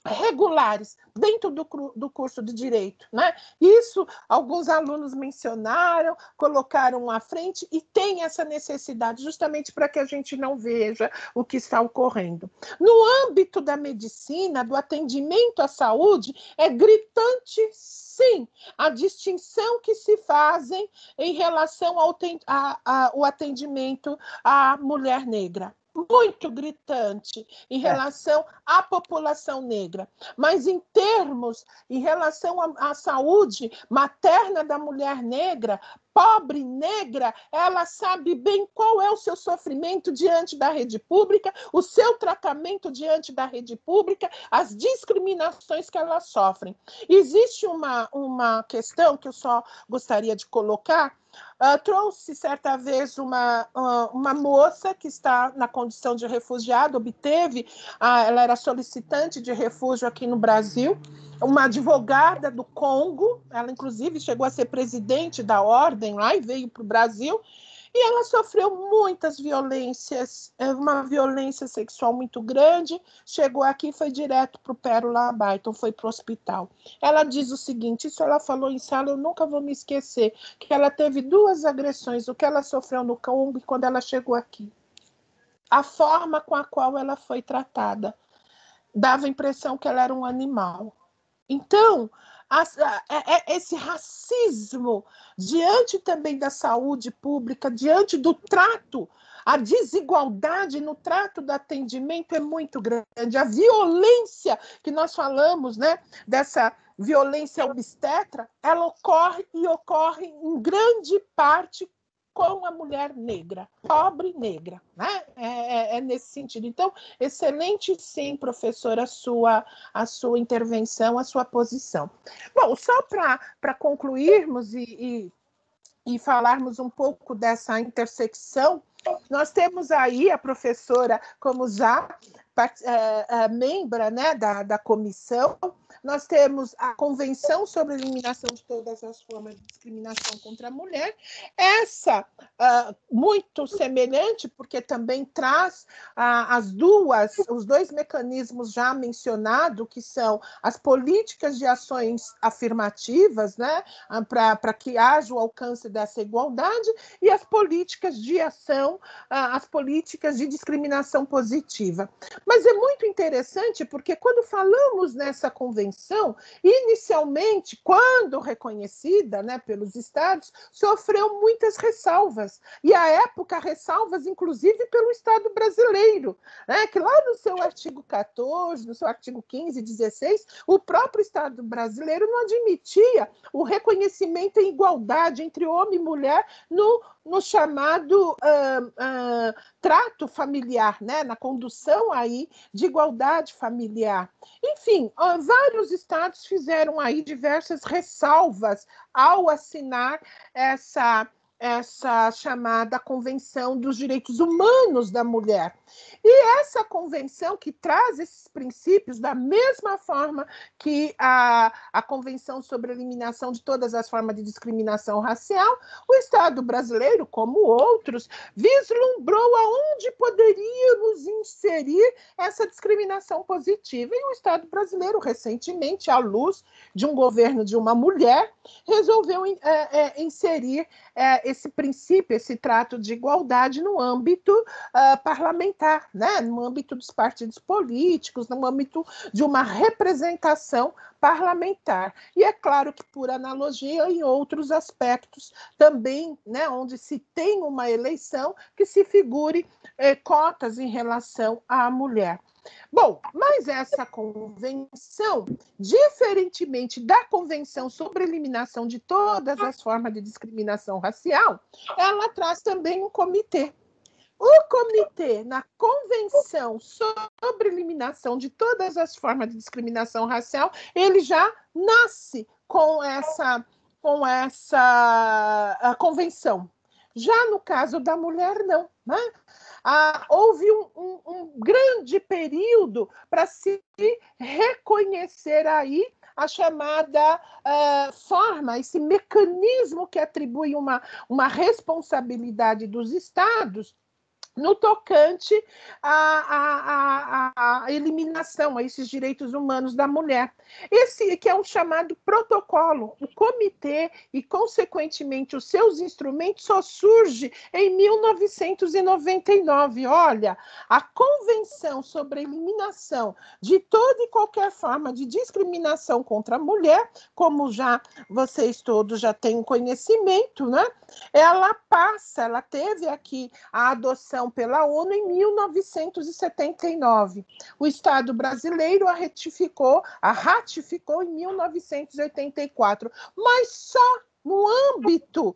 regulares dentro do curso de Direito. Né? Isso alguns alunos mencionaram, colocaram à frente e tem essa necessidade justamente para que a gente não veja o que está ocorrendo. No âmbito da medicina, do atendimento à saúde, é gritante, sim, a distinção que se fazem em relação ao atendimento à mulher negra. Muito gritante em relação à população negra, mas em relação à saúde materna da mulher negra, pobre negra, ela sabe bem qual é o seu sofrimento diante da rede pública, o seu tratamento diante da rede pública, as discriminações que elas sofrem. Existe uma questão que eu só gostaria de colocar. Trouxe certa vez uma moça que está na condição de refugiada, ela era solicitante de refúgio aqui no Brasil, uma advogada do Congo, ela inclusive chegou a ser presidente da ordem lá e veio para o Brasil, e ela sofreu muitas violências, uma violência sexual muito grande, chegou aqui e foi direto para o Pérola Abaixo, foi para o hospital. Ela diz o seguinte, isso ela falou em sala, eu nunca vou me esquecer, que ela teve 2 agressões, o que ela sofreu no Congo quando ela chegou aqui. A forma com a qual ela foi tratada dava a impressão que ela era um animal. Então, esse racismo diante também da saúde pública, diante do trato, a desigualdade no trato do atendimento é muito grande. A violência que nós falamos, né, dessa violência obstetra, ela ocorre e ocorre em grande parte com a mulher negra, pobre negra, né? É nesse sentido. Então, excelente, sim, professora, a sua intervenção, a sua posição. Bom, só para concluirmos e falarmos um pouco dessa intersecção, nós temos aí a professora como já membra, né, da comissão. Nós temos a Convenção sobre a Eliminação de Todas as Formas de Discriminação contra a Mulher, essa muito semelhante, porque também traz os dois mecanismos já mencionados, que são as políticas de ações afirmativas, né, para que haja o alcance dessa igualdade, e as políticas de ação, as políticas de discriminação positiva. Mas é muito interessante, porque quando falamos nessa convenção, inicialmente, quando reconhecida, né, pelos estados, sofreu muitas ressalvas, e à época ressalvas, inclusive, pelo Estado brasileiro, né, que lá no seu artigo 14, no seu artigo 15 e 16, o próprio Estado brasileiro não admitia o reconhecimento em igualdade entre homem e mulher no chamado trato familiar, né, na condução aí de igualdade familiar. Enfim, vários estados fizeram aí diversas ressalvas ao assinar essa chamada Convenção dos Direitos Humanos da Mulher. E essa convenção que traz esses princípios da mesma forma que a Convenção sobre a Eliminação de Todas as Formas de Discriminação Racial, o Estado brasileiro, como outros, vislumbrou aonde poderíamos inserir essa discriminação positiva. E o Estado brasileiro, recentemente, à luz de um governo de uma mulher, resolveu inserir esse princípio, esse trato de igualdade no âmbito parlamentar, né? No âmbito dos partidos políticos, no âmbito de uma representação parlamentar. E é claro que, por analogia, em outros aspectos também, né, onde se tem uma eleição, que se figure cotas em relação à mulher. Bom, mas essa convenção, diferentemente da Convenção sobre a Eliminação de Todas as Formas de Discriminação Racial, ela traz também um comitê. O comitê, na Convenção sobre a Eliminação de Todas as Formas de Discriminação Racial, ele já nasce com essa convenção. Já no caso da mulher, não, né? Houve um grande período para se reconhecer aí a chamada forma, esse mecanismo que atribui uma responsabilidade dos estados no tocante à eliminação, a esses direitos humanos da mulher. Esse que é um chamado protocolo. O comitê e, consequentemente, os seus instrumentos só surge em 1999. Olha, a Convenção sobre a Eliminação de toda e qualquer forma de discriminação contra a mulher, como já vocês todos já têm conhecimento, né? Ela teve aqui a adoção pela ONU em 1979. O Estado brasileiro a ratificou em 1984, mas só no âmbito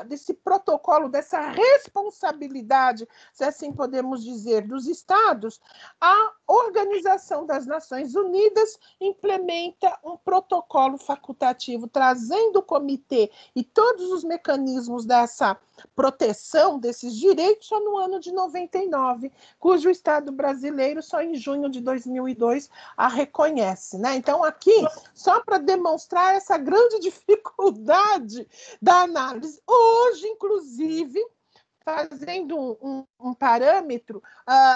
desse protocolo, dessa responsabilidade, se assim podemos dizer, dos estados, a Organização das Nações Unidas implementa um protocolo facultativo, trazendo o comitê e todos os mecanismos dessa proteção desses direitos só no ano de 99, cujo Estado brasileiro só em junho de 2002 a reconhece, né? Então, aqui, só para demonstrar essa grande dificuldade da análise, hoje, inclusive, fazendo um parâmetro,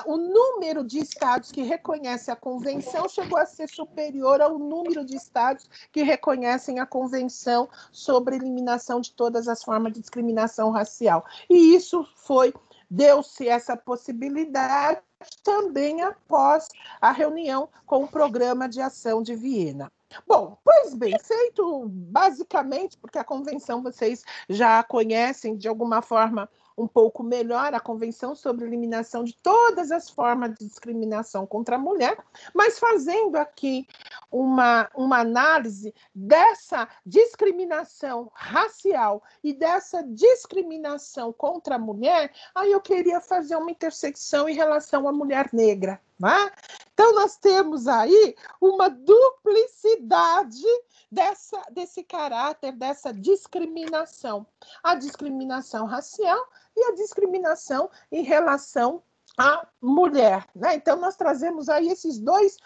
o número de estados que reconhecem a convenção chegou a ser superior ao número de estados que reconhecem a Convenção sobre a Eliminação de Todas as Formas de Discriminação Racial. E isso deu-se essa possibilidade também após a reunião com o Programa de Ação de Viena. Bom, pois bem, feito basicamente, porque a convenção vocês já conhecem de alguma forma um pouco melhor, a Convenção sobre a Eliminação de Todas as Formas de Discriminação contra a Mulher, mas fazendo aqui uma análise dessa discriminação racial e dessa discriminação contra a mulher, aí eu queria fazer uma intersecção em relação à mulher negra, né? Então, nós temos aí uma duplicidade desse caráter, dessa discriminação. A discriminação racial e a discriminação em relação à mulher, né? Então, nós trazemos aí esses dois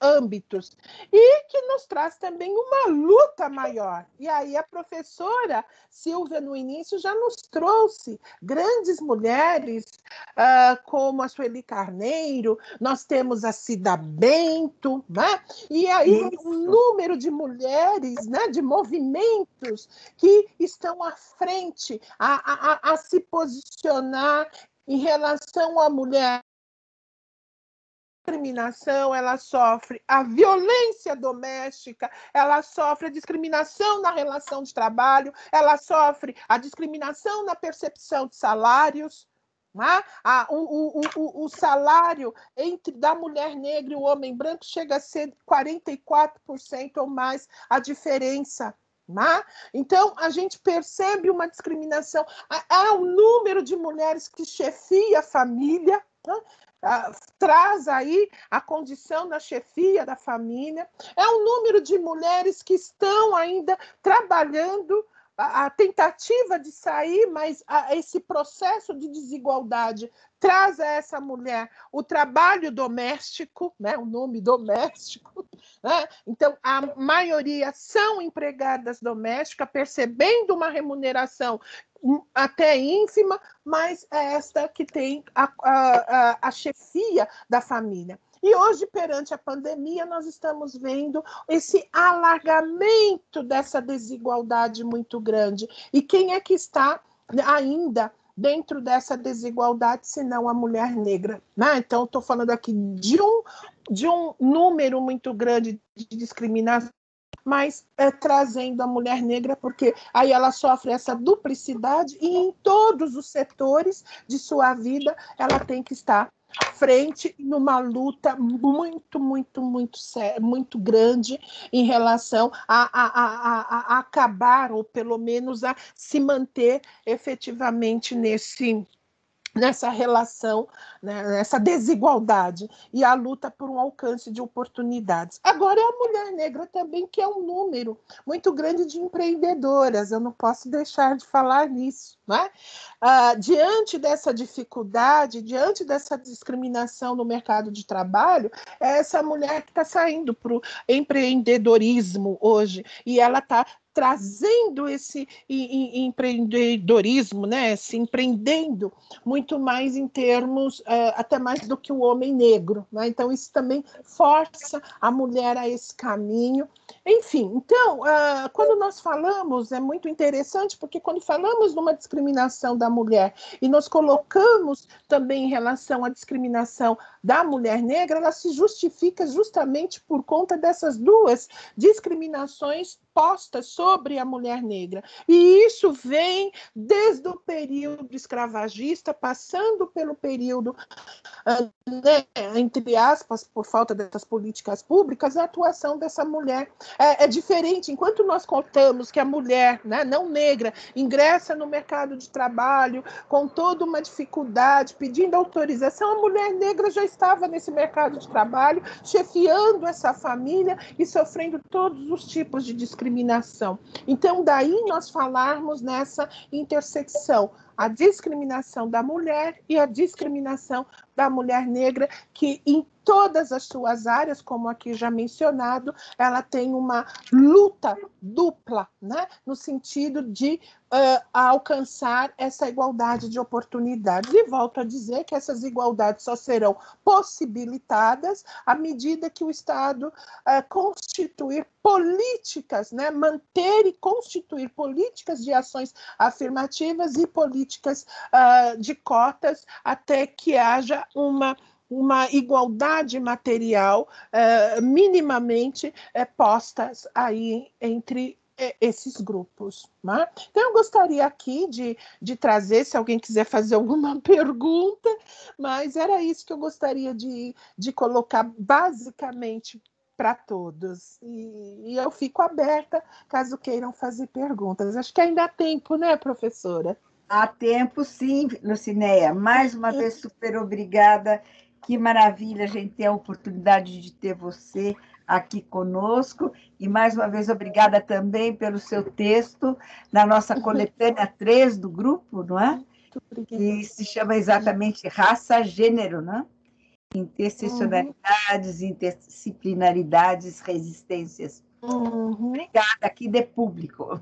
âmbitos, e que nos traz também uma luta maior. E aí a professora Silvia, no início, já nos trouxe grandes mulheres, como a Sueli Carneiro, nós temos a Cida Bento, né? E aí um número de mulheres, né, de movimentos que estão à frente a se posicionar em relação à mulher. A discriminação, ela sofre a violência doméstica, ela sofre a discriminação na relação de trabalho, ela sofre a discriminação na percepção de salários. Né? O salário da mulher negra e o homem branco chega a ser 44% ou mais a diferença. Né? Então, a gente percebe uma discriminação. Há um número de mulheres que chefia a família, né? Traz aí a condição da chefia da família. É um número de mulheres que estão ainda trabalhando, a tentativa de sair, mas esse processo de desigualdade traz a essa mulher o trabalho doméstico, né? O nome doméstico, né? Então, a maioria são empregadas domésticas, percebendo uma remuneração até ínfima, mas é esta que tem a chefia da família. E hoje, perante a pandemia, nós estamos vendo esse alargamento dessa desigualdade muito grande. E quem é que está ainda dentro dessa desigualdade, se não a mulher negra? Né? Então, estou falando aqui de um número muito grande de discriminação, mas trazendo a mulher negra, porque aí ela sofre essa duplicidade e em todos os setores de sua vida ela tem que estar à frente numa luta muito grande em relação a acabar, ou pelo menos a se manter efetivamente nessa relação, né, nessa desigualdade, e a luta por um alcance de oportunidades. Agora, é a mulher negra também, que é um número muito grande de empreendedoras, eu não posso deixar de falar nisso, né? Diante dessa dificuldade, diante dessa discriminação no mercado de trabalho, é essa mulher que está saindo para o empreendedorismo hoje, e ela está trazendo esse empreendedorismo, né, se empreendendo muito mais em termos, até mais do que o homem negro, né? Então isso também força a mulher a esse caminho. Enfim, então, quando nós falamos, é muito interessante, porque quando falamos numa discriminação da mulher e nos colocamos também em relação à discriminação da mulher negra, ela se justifica justamente por conta dessas duas discriminações postas sobre a mulher negra. E isso vem desde o período escravagista, passando pelo período, né, entre aspas, por falta dessas políticas públicas, a atuação dessa mulher é diferente. Enquanto nós contamos que a mulher, né, não negra, ingressa no mercado de trabalho com toda uma dificuldade, pedindo autorização, a mulher negra já estava nesse mercado de trabalho, chefiando essa família e sofrendo todos os tipos de discriminação. Então, daí nós falarmos nessa intersecção, a discriminação da mulher e a discriminação da mulher negra, que em todas as suas áreas, como aqui já mencionado, ela tem uma luta dupla, né? No sentido de alcançar essa igualdade de oportunidades. E volto a dizer que essas igualdades só serão possibilitadas à medida que o Estado constituir políticas, né? Manter e constituir políticas de ações afirmativas e políticas de cotas, até que haja uma uma igualdade material minimamente postas aí entre esses grupos. Né? Então, eu gostaria aqui de trazer, se alguém quiser fazer alguma pergunta, mas era isso que eu gostaria de colocar basicamente para todos. E eu fico aberta caso queiram fazer perguntas. Acho que ainda há tempo, né, professora? Há tempo, sim, Lucinéia. Mais uma vez, super obrigada. Que maravilha a gente ter a oportunidade de ter você aqui conosco. E, mais uma vez, obrigada também pelo seu texto na nossa coletânea 3 do grupo, não é? Que se chama exatamente Raça, Gênero, não é? Interseccionalidades, interdisciplinaridades, resistências. Obrigada aqui de público.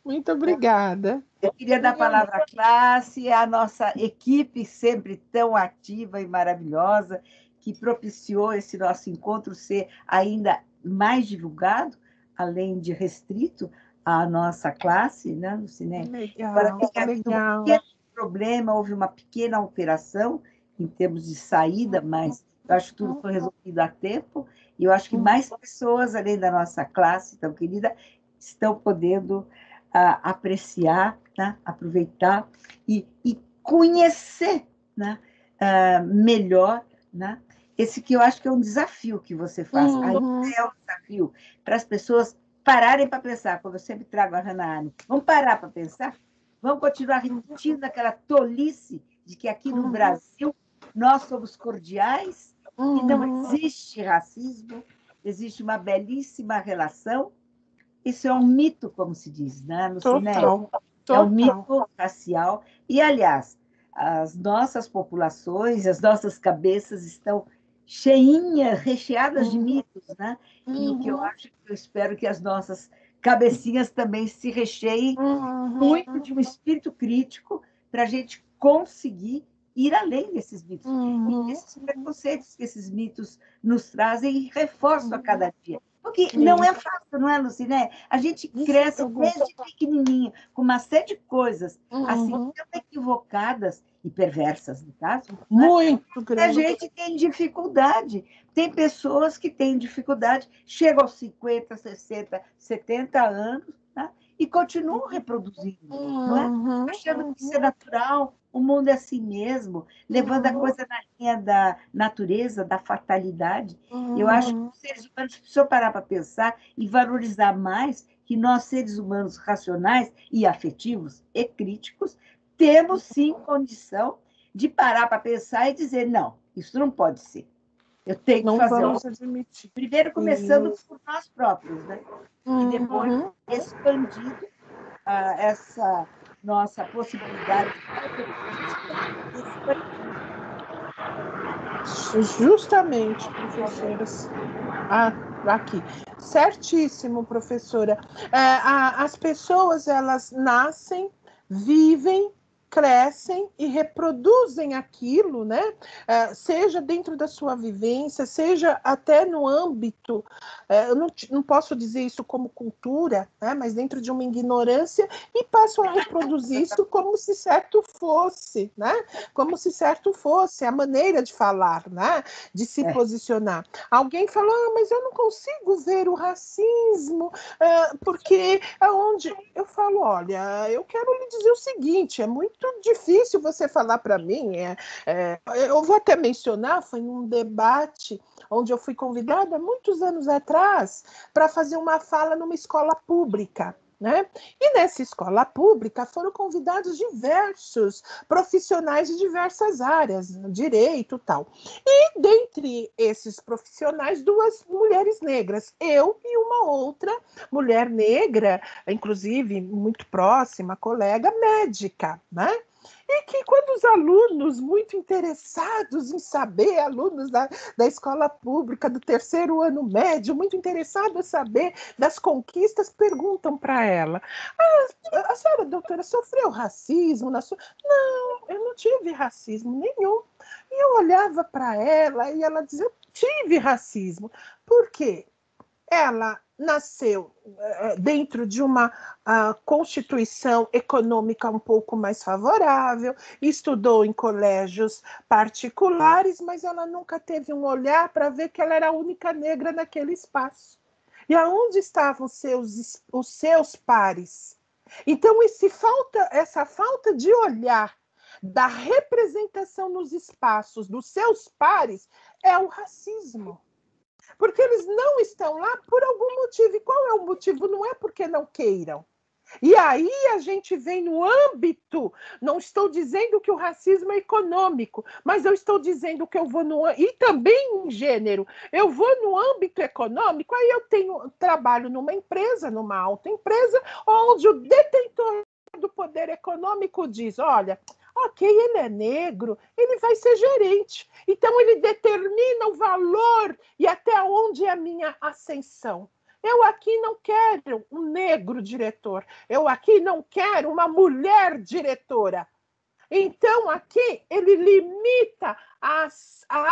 Muito obrigada. Eu queria dar a palavra à classe, à nossa equipe sempre tão ativa e maravilhosa, que propiciou esse nosso encontro ser ainda mais divulgado, além de restrito à nossa classe, né, no cinema. Legal, legal. Um pequeno problema, houve uma pequena alteração em termos de saída, mas eu acho que tudo foi resolvido a tempo, e eu acho que mais pessoas, além da nossa classe tão querida, estão podendo apreciar, né? Aproveitar e conhecer, né? Melhor, né? Esse que eu acho que é um desafio que você faz. Ainda é um desafio para as pessoas pararem para pensar, como eu sempre trago a Hannah Arendt. Vamos parar para pensar? Vamos continuar repetindo aquela tolice de que aqui no Brasil nós somos cordiais e não existe racismo, existe uma belíssima relação. Isso é um mito, como se diz, né, no cinema. É um mito racial. E, aliás, as nossas populações, as nossas cabeças estão cheinhas, recheadas de mitos, né? E o que eu acho, eu espero que as nossas cabecinhas também se recheiem muito de um espírito crítico para a gente conseguir ir além desses mitos. E desses preconceitos que esses mitos nos trazem e reforçam a cada dia. Porque não é fácil, não é, Luciné? A gente cresce desde pequenininho com uma série de coisas, assim, tão equivocadas e perversas, no caso. Muito grande. A gente tem dificuldade. Tem pessoas que têm dificuldade, chegam aos 50, 60, 70 anos, né? E continuam reproduzindo, não é? Achando que isso é natural, o mundo é assim mesmo, levando a coisa na linha da natureza, da fatalidade. Eu acho que os seres humanos precisam parar para pensar e valorizar mais que nós, seres humanos racionais e afetivos e críticos, temos sim condição de parar para pensar e dizer, não, isso não pode ser. Eu tenho que fazer algo. Primeiro, começando por nós próprios, né? E depois expandindo essa nossa possibilidade de justamente, professoras. Aqui. Certíssimo, professora. As pessoas, elas nascem, vivem, crescem e reproduzem aquilo, né? Seja dentro da sua vivência, seja até no âmbito, eu não posso dizer isso como cultura, né? Mas dentro de uma ignorância, e passam a reproduzir isso como se certo fosse, né? Como se certo fosse a maneira de falar, né? De se posicionar. Alguém falou, mas eu não consigo ver o racismo, porque aonde eu falo, olha, eu quero lhe dizer o seguinte, é muito difícil você falar para mim, eu vou até mencionar, foi num debate onde eu fui convidada muitos anos atrás para fazer uma fala numa escola pública. Né? E nessa escola pública foram convidados diversos profissionais de diversas áreas, direito e tal. E dentre esses profissionais, duas mulheres negras, eu e uma outra mulher negra, inclusive muito próxima, colega médica, né? E que quando os alunos muito interessados em saber, alunos da escola pública do terceiro ano médio, muito interessados em saber das conquistas, perguntam para ela, a senhora, doutora, sofreu racismo na sua... Não, eu não tive racismo nenhum. E eu olhava para ela e ela dizia, eu tive racismo. Por quê? ela nasceu dentro de uma constituição econômica um pouco mais favorável, estudou em colégios particulares, mas ela nunca teve um olhar para ver que ela era a única negra naquele espaço. E aonde estavam os seus pares? Então, essa falta de olhar da representação nos espaços dos seus pares é o racismo. Porque eles não estão lá por algum motivo. E qual é o motivo? Não é porque não queiram. E aí a gente vem no âmbito, não estou dizendo que o racismo é econômico, mas eu estou dizendo que eu vou no... E também em gênero, eu vou no âmbito econômico, aí eu trabalho numa empresa, numa alta empresa, onde o detentor do poder econômico diz, olha, ok, ele é negro, ele vai ser gerente. Então, ele determina o valor e até onde é a minha ascensão. Eu aqui não quero um negro diretor. Eu aqui não quero uma mulher diretora. Então, aqui, ele limita a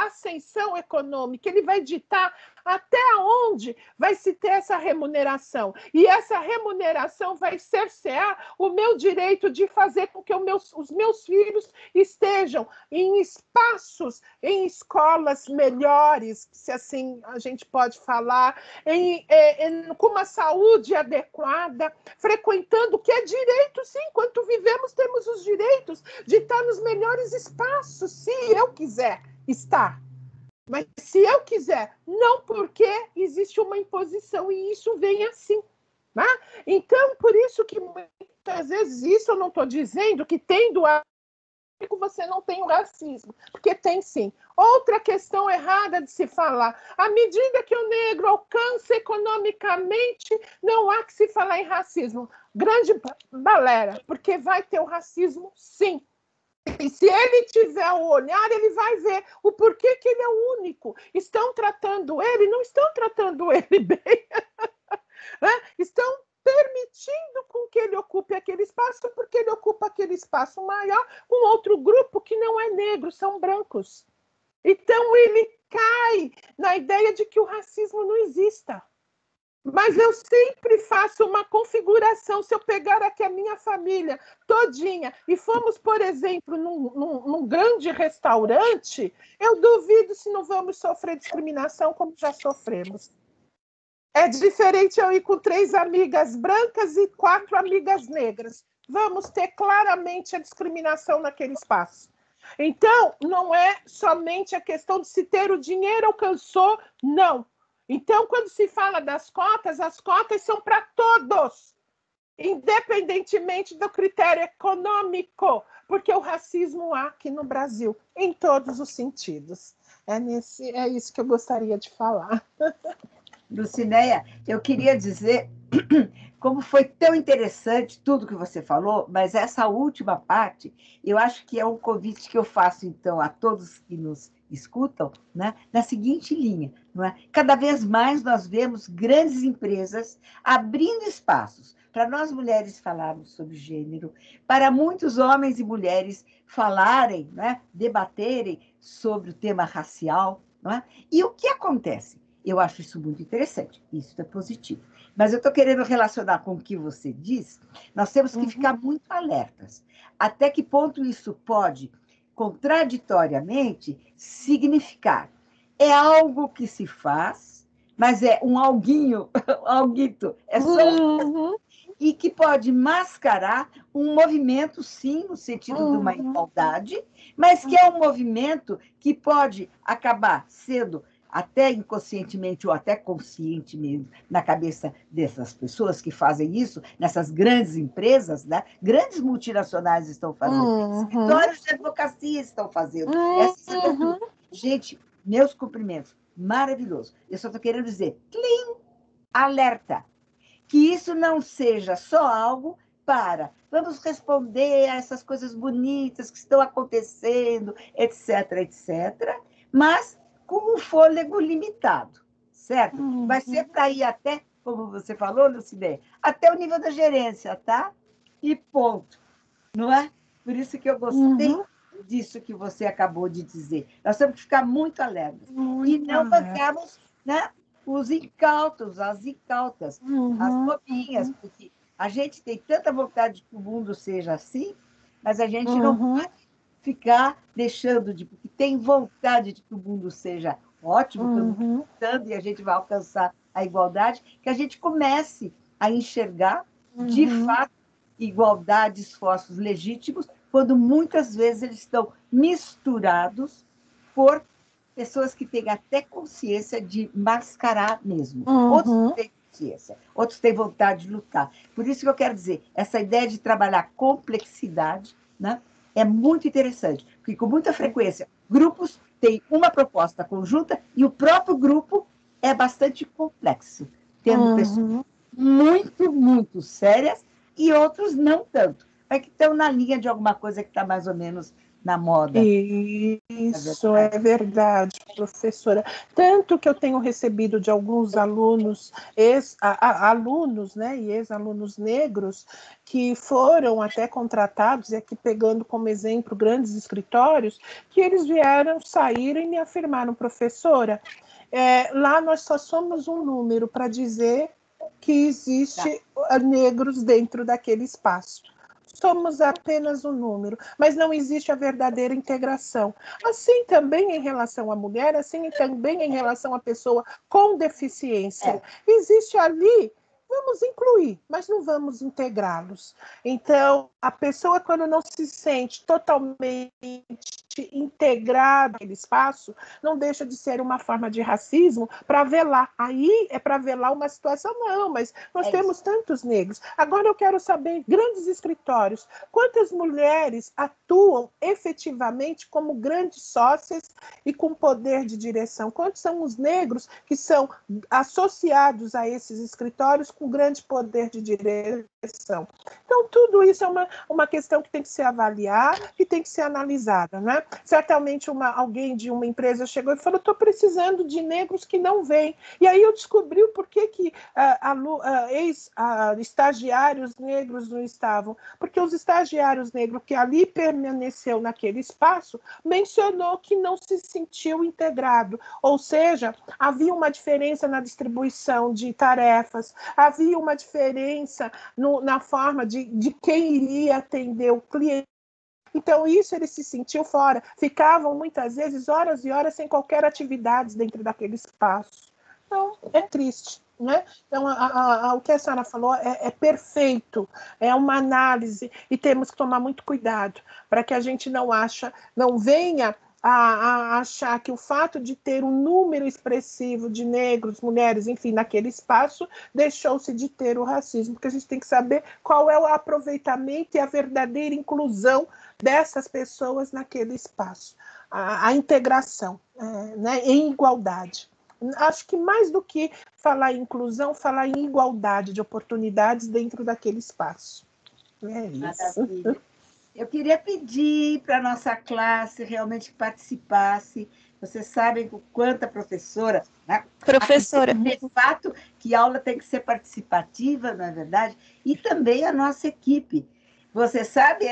ascensão econômica. Ele vai ditar até onde vai se ter essa remuneração. E essa remuneração vai cercear o meu direito de fazer com que os meus filhos estejam em espaços, em escolas melhores, se assim a gente pode falar, com uma saúde adequada, frequentando, que é direito, sim. Enquanto vivemos, temos os direitos de estar nos melhores espaços, se eu quiser estar. Mas se eu quiser, não porque existe uma imposição e isso vem assim. Né? Então, por isso que muitas vezes isso eu não estou dizendo que tendo você não tem o racismo, porque tem sim. Outra questão errada de se falar, à medida que o negro alcança economicamente, não há que se falar em racismo. Grande balela, porque vai ter o racismo sim. E se ele tiver o olhar, ele vai ver o porquê que ele é o único. Estão tratando ele, não estão tratando ele bem. Estão permitindo com que ele ocupe aquele espaço, porque ele ocupa aquele espaço maior com outro grupo que não é negro, são brancos. Então ele cai na ideia de que o racismo não exista. Mas eu sempre faço uma configuração. Se eu pegar aqui a minha família todinha e formos, por exemplo, num grande restaurante, eu duvido se não vamos sofrer discriminação como já sofremos. É diferente eu ir com 3 amigas brancas e 4 amigas negras. Vamos ter claramente a discriminação naquele espaço. Então, não é somente a questão de se ter o dinheiro alcançou, não. Então, quando se fala das cotas, as cotas são para todos, independentemente do critério econômico, porque o racismo há aqui no Brasil, em todos os sentidos. É isso que eu gostaria de falar. Lucinéia, eu queria dizer como foi tão interessante tudo que você falou, mas essa última parte, eu acho que é um convite que eu faço, então, a todos que nos escutam, né, na seguinte linha, não é? Cada vez mais nós vemos grandes empresas abrindo espaços para nós mulheres falarmos sobre gênero, para muitos homens e mulheres falarem, né, debaterem sobre o tema racial, não é? E o que acontece? Eu acho isso muito interessante, isso é positivo. Mas eu estou querendo relacionar com o que você diz, nós temos que ficar muito alertas. Até que ponto isso pode, contraditoriamente, significar? É algo que se faz, mas é um alguinho, alguito, é só e que pode mascarar um movimento, sim, no sentido de uma igualdade, mas que é um movimento que pode acabar sendo até inconscientemente ou até conscientemente na cabeça dessas pessoas que fazem isso, nessas grandes empresas, né? Grandes multinacionais estão fazendo, escritórios de advocacia estão fazendo. Gente, meus cumprimentos, maravilhoso. Eu só estou querendo dizer, clean, alerta, que isso não seja só algo para vamos responder a essas coisas bonitas que estão acontecendo, etc., etc., mas com um fôlego limitado, certo? Vai ser para ir até, como você falou, Lucinéia, até o nível da gerência, tá? E ponto, não é? Por isso que eu gostei disso que você acabou de dizer. Nós temos que ficar muito alertas. E não bancarmos, né, os incautos, as incautas, as bobinhas, porque a gente tem tanta vontade que o mundo seja assim, mas a gente não pode ficar deixando de... Porque tem vontade de que o mundo seja ótimo, que eu estou lutando e a gente vai alcançar a igualdade, que a gente comece a enxergar, de fato, igualdade, esforços legítimos, quando muitas vezes eles estão misturados por pessoas que têm até consciência de mascarar mesmo. Outros não têm consciência, outros têm vontade de lutar. Por isso que eu quero dizer, essa ideia de trabalhar complexidade, né, é muito interessante, porque com muita frequência, grupos têm uma proposta conjunta e o próprio grupo é bastante complexo, tendo pessoas muito, muito sérias e outros não tanto, mas que estão na linha de alguma coisa que está mais ou menos na moda. Isso é verdade, professora. Tanto que eu tenho recebido de alguns alunos, alunos, né, e ex-alunos negros, que foram até contratados, e aqui pegando como exemplo grandes escritórios, que eles vieram, saíram e me afirmaram, professora, lá nós só somos um número para dizer que existe negros dentro daquele espaço. Somos apenas um número, mas não existe a verdadeira integração. Assim também em relação à mulher, assim também em relação à pessoa com deficiência. Existe ali, vamos incluir, mas não vamos integrá-los. Então, a pessoa, quando não se sente totalmente integrada naquele espaço, não deixa de ser uma forma de racismo para velar. Aí é para velar uma situação, não, mas nós temos tantos negros. Agora eu quero saber, grandes escritórios, quantas mulheres atuam efetivamente como grandes sócias e com poder de direção? Quantos são os negros que são associados a esses escritórios com grande poder de direção? Então, tudo isso é uma questão que tem que ser avaliada e tem que ser analisada, né? Certamente alguém de uma empresa chegou e falou, estou precisando de negros que não vêm. E aí eu descobri o porquê que estagiários negros não estavam. Porque os estagiários negros que ali permaneceu naquele espaço mencionou que não se sentiu integrado. Ou seja, havia uma diferença na distribuição de tarefas, havia uma diferença na forma de quem iria atender o cliente. Então, isso ele se sentiu fora. Ficavam, muitas vezes, horas e horas sem qualquer atividade dentro daquele espaço. Então, é triste, né? Então, o que a senhora falou é perfeito, é uma análise, e temos que tomar muito cuidado para que a gente não venha a achar que o fato de ter um número expressivo de negros, mulheres, enfim, naquele espaço, deixou-se de ter o racismo, porque a gente tem que saber qual é o aproveitamento e a verdadeira inclusão dessas pessoas naquele espaço, a integração, né, em igualdade. Acho que mais do que falar em inclusão, falar em igualdade de oportunidades dentro daquele espaço. É isso. Maravilha. Eu queria pedir para a nossa classe realmente que participasse. Vocês sabem o quanto a professora... Né? Professora. De fato, que a aula tem que ser participativa, não é verdade? E também a nossa equipe. Você sabe,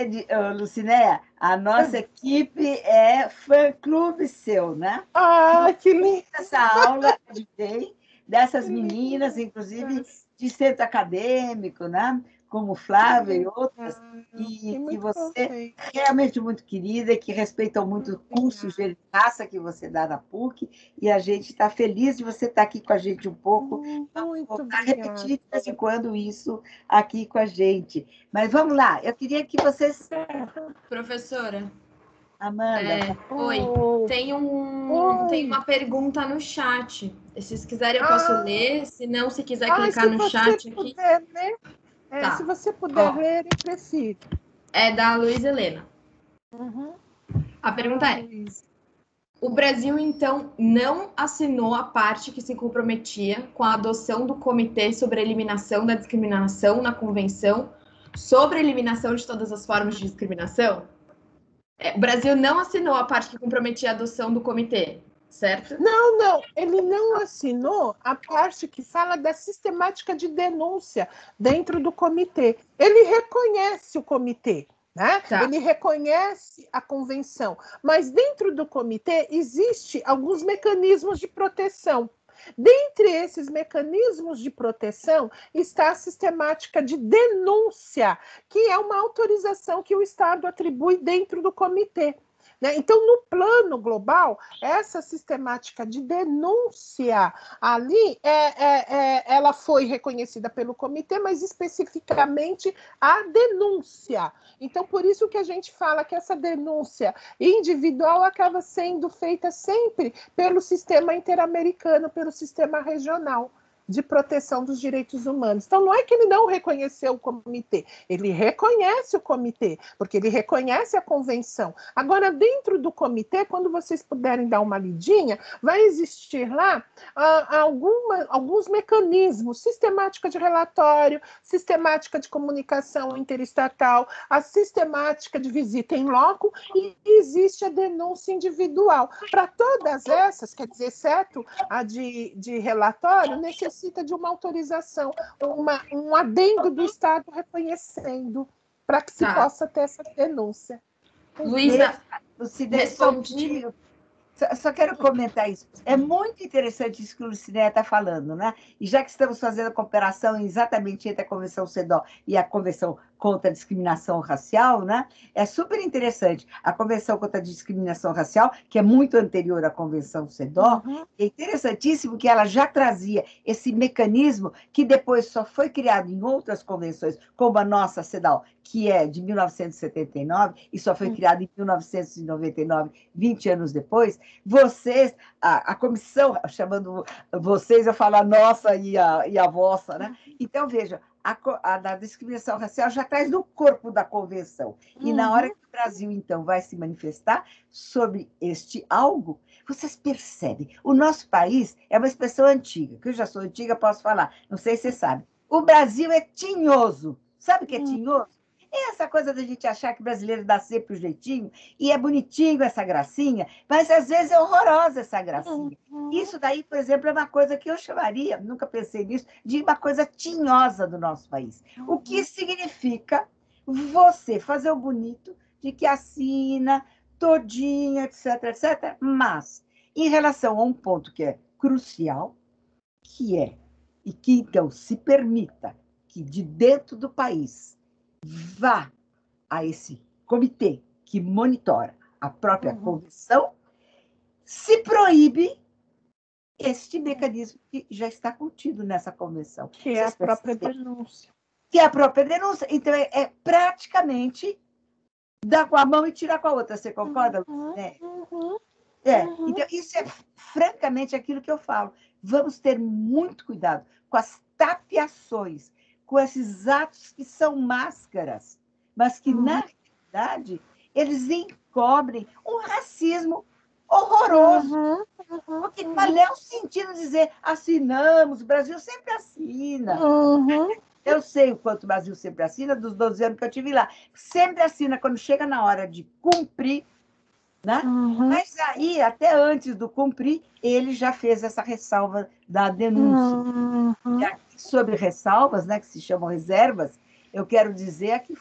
Lucinéia, a nossa equipe é fã-clube seu, né? Ah, que lindo! Essa aula vem dessas meninas, inclusive de centro acadêmico, né? Como Flávia e outras, e você é realmente muito querida, que respeitam muito o curso de raça que você dá na PUC, e a gente está feliz de você estar aqui com a gente um pouco, muito repetir de vez em quando isso aqui com a gente. Mas vamos lá, eu queria que vocês... Professora. Amanda. Oi. Tem uma pergunta no chat. Se vocês quiserem, eu posso ler. Se não, se quiser clicar no chat aqui. Puder ler, tá. Se você puder ler, eu prefiro. É da Luiz Helena. A pergunta é: o Brasil, então, não assinou a parte que se comprometia com a adoção do Comitê sobre a Eliminação da Discriminação na Convenção sobre a Eliminação de Todas as Formas de Discriminação? O Brasil não assinou a parte que comprometia a adoção do comitê, certo? Não, ele não assinou a parte que fala da sistemática de denúncia dentro do comitê. Ele reconhece o comitê, né? Tá. Ele reconhece a convenção, mas dentro do comitê existe alguns mecanismos de proteção. Dentre esses mecanismos de proteção está a sistemática de denúncia, que é uma autorização que o Estado atribui dentro do comitê. Né? Então, no plano global, essa sistemática de denúncia ali, ela foi reconhecida pelo comitê, mas especificamente a denúncia. Então, por isso que a gente fala que essa denúncia individual acaba sendo feita sempre pelo sistema interamericano, pelo sistema regional de proteção dos direitos humanos. Então, não é que ele não reconheceu o comitê, ele reconhece o comitê, porque ele reconhece a convenção. Agora, dentro do comitê, quando vocês puderem dar uma lidinha, vai existir lá alguns mecanismos, sistemática de relatório, sistemática de comunicação interestatal, a sistemática de visita em loco, e existe a denúncia individual. Para todas essas, quer dizer, exceto a de relatório, necessita de uma autorização, um adendo do Estado reconhecendo, para que se possa ter essa denúncia. Luísa, só quero comentar isso. É muito interessante isso que o Lucinéia está falando, né? E já que estamos fazendo a comparação exatamente entre a Convenção CEDAW e a Convenção contra a Discriminação Racial, né? É super interessante. A Convenção contra a Discriminação Racial, que é muito anterior à Convenção CEDAW, é interessantíssimo que ela já trazia esse mecanismo que depois só foi criado em outras convenções, como a nossa CEDAW, que é de 1979 e só foi criada em 1999, 20 anos depois. Vocês, a comissão, chamando vocês, eu falo a nossa e a vossa, né? Então, veja, a da discriminação racial já traz no corpo da convenção. E na hora que o Brasil, então, vai se manifestar sobre este algo, vocês percebem, o nosso país é uma expressão antiga, que eu já sou antiga, posso falar, não sei se você sabe. O Brasil é tinhoso. Sabe o que é tinhoso? É essa coisa da gente achar que o brasileiro dá sempre o jeitinho, e é bonitinho essa gracinha, mas às vezes é horrorosa essa gracinha. Isso daí, por exemplo, é uma coisa que eu chamaria, nunca pensei nisso, de uma coisa tinhosa do nosso país. O que significa você fazer o bonito de que assina, todinha, etc, etc, mas em relação a um ponto que é crucial, que é, e que então se permita que de dentro do país vá a esse comitê que monitora a própria convenção, se proíbe este mecanismo que já está contido nessa convenção. Que é a própria denúncia. Que é a própria denúncia. Então, é praticamente dar com a mão e tirar com a outra. Você concorda, Lucinéia? Então, isso é francamente aquilo que eu falo. Vamos ter muito cuidado com as tapeações, com esses atos que são máscaras, mas que, na realidade, eles encobrem um racismo horroroso. Porque qual é o sentido de dizer assinamos, o Brasil sempre assina. Eu sei o quanto o Brasil sempre assina, dos 12 anos que eu tive lá. Sempre assina quando chega na hora de cumprir, né? Mas aí, até antes do cumprir, ele já fez essa ressalva da denúncia. E aqui, sobre ressalvas, né, que se chamam reservas, eu quero dizer aqui,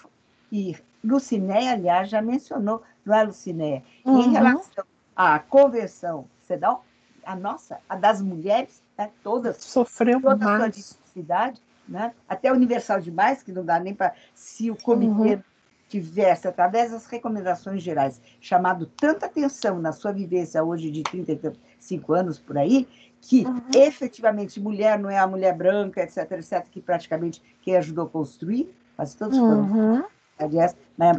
e Lucinéia, aliás, já mencionou, não é, Lucinéia? Em relação à Convenção CEDAW, a nossa, a das mulheres, né, todas, sofreu toda mais. A sua diversidade, né, até universal demais, que não dá nem para, se o comitê tivesse, através das recomendações gerais, chamado tanta atenção na sua vivência hoje de 35 anos por aí, que efetivamente mulher não é a mulher branca, etc, etc, que praticamente quem ajudou a construir, quase todos foram, aliás,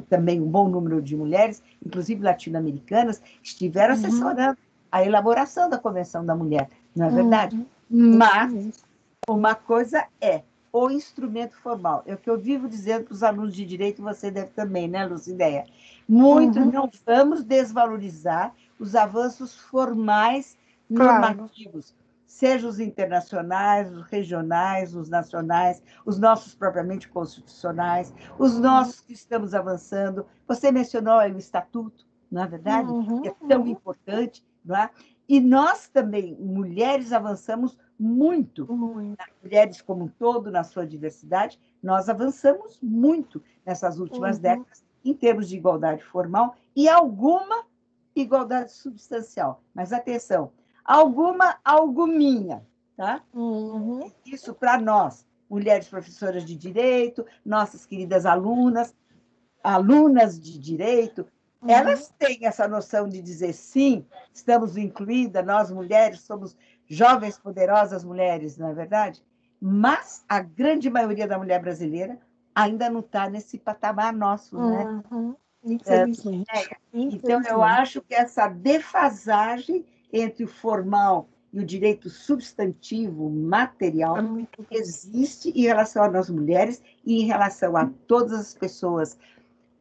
também um bom número de mulheres, inclusive latino-americanas, estiveram assessorando a elaboração da Convenção da Mulher, não é verdade? Mas uma coisa é o instrumento formal. É o que eu vivo dizendo para os alunos de direito, você deve também, né, Lucinéia? Muito não vamos desvalorizar os avanços formais normativos, sejam os internacionais, os regionais, os nacionais, os nossos propriamente constitucionais, os nossos que estamos avançando. Você mencionou o Estatuto, não é verdade? Que é tão importante, não é? E nós também, mulheres, avançamos muito. Mulheres como um todo, na sua diversidade, nós avançamos muito nessas últimas décadas, em termos de igualdade formal e alguma igualdade substancial. Mas, atenção, alguminha, tá? Uhum. Isso para nós, mulheres professoras de direito, nossas queridas alunas de direito, elas têm essa noção de dizer sim, estamos incluídas, nós mulheres somos jovens, poderosas mulheres, não é verdade? Mas a grande maioria da mulher brasileira ainda não está nesse patamar nosso, né? Infelizmente. Então, eu acho que essa defasagem entre o formal e o direito substantivo, material, existe em relação a nós mulheres e em relação a todas as pessoas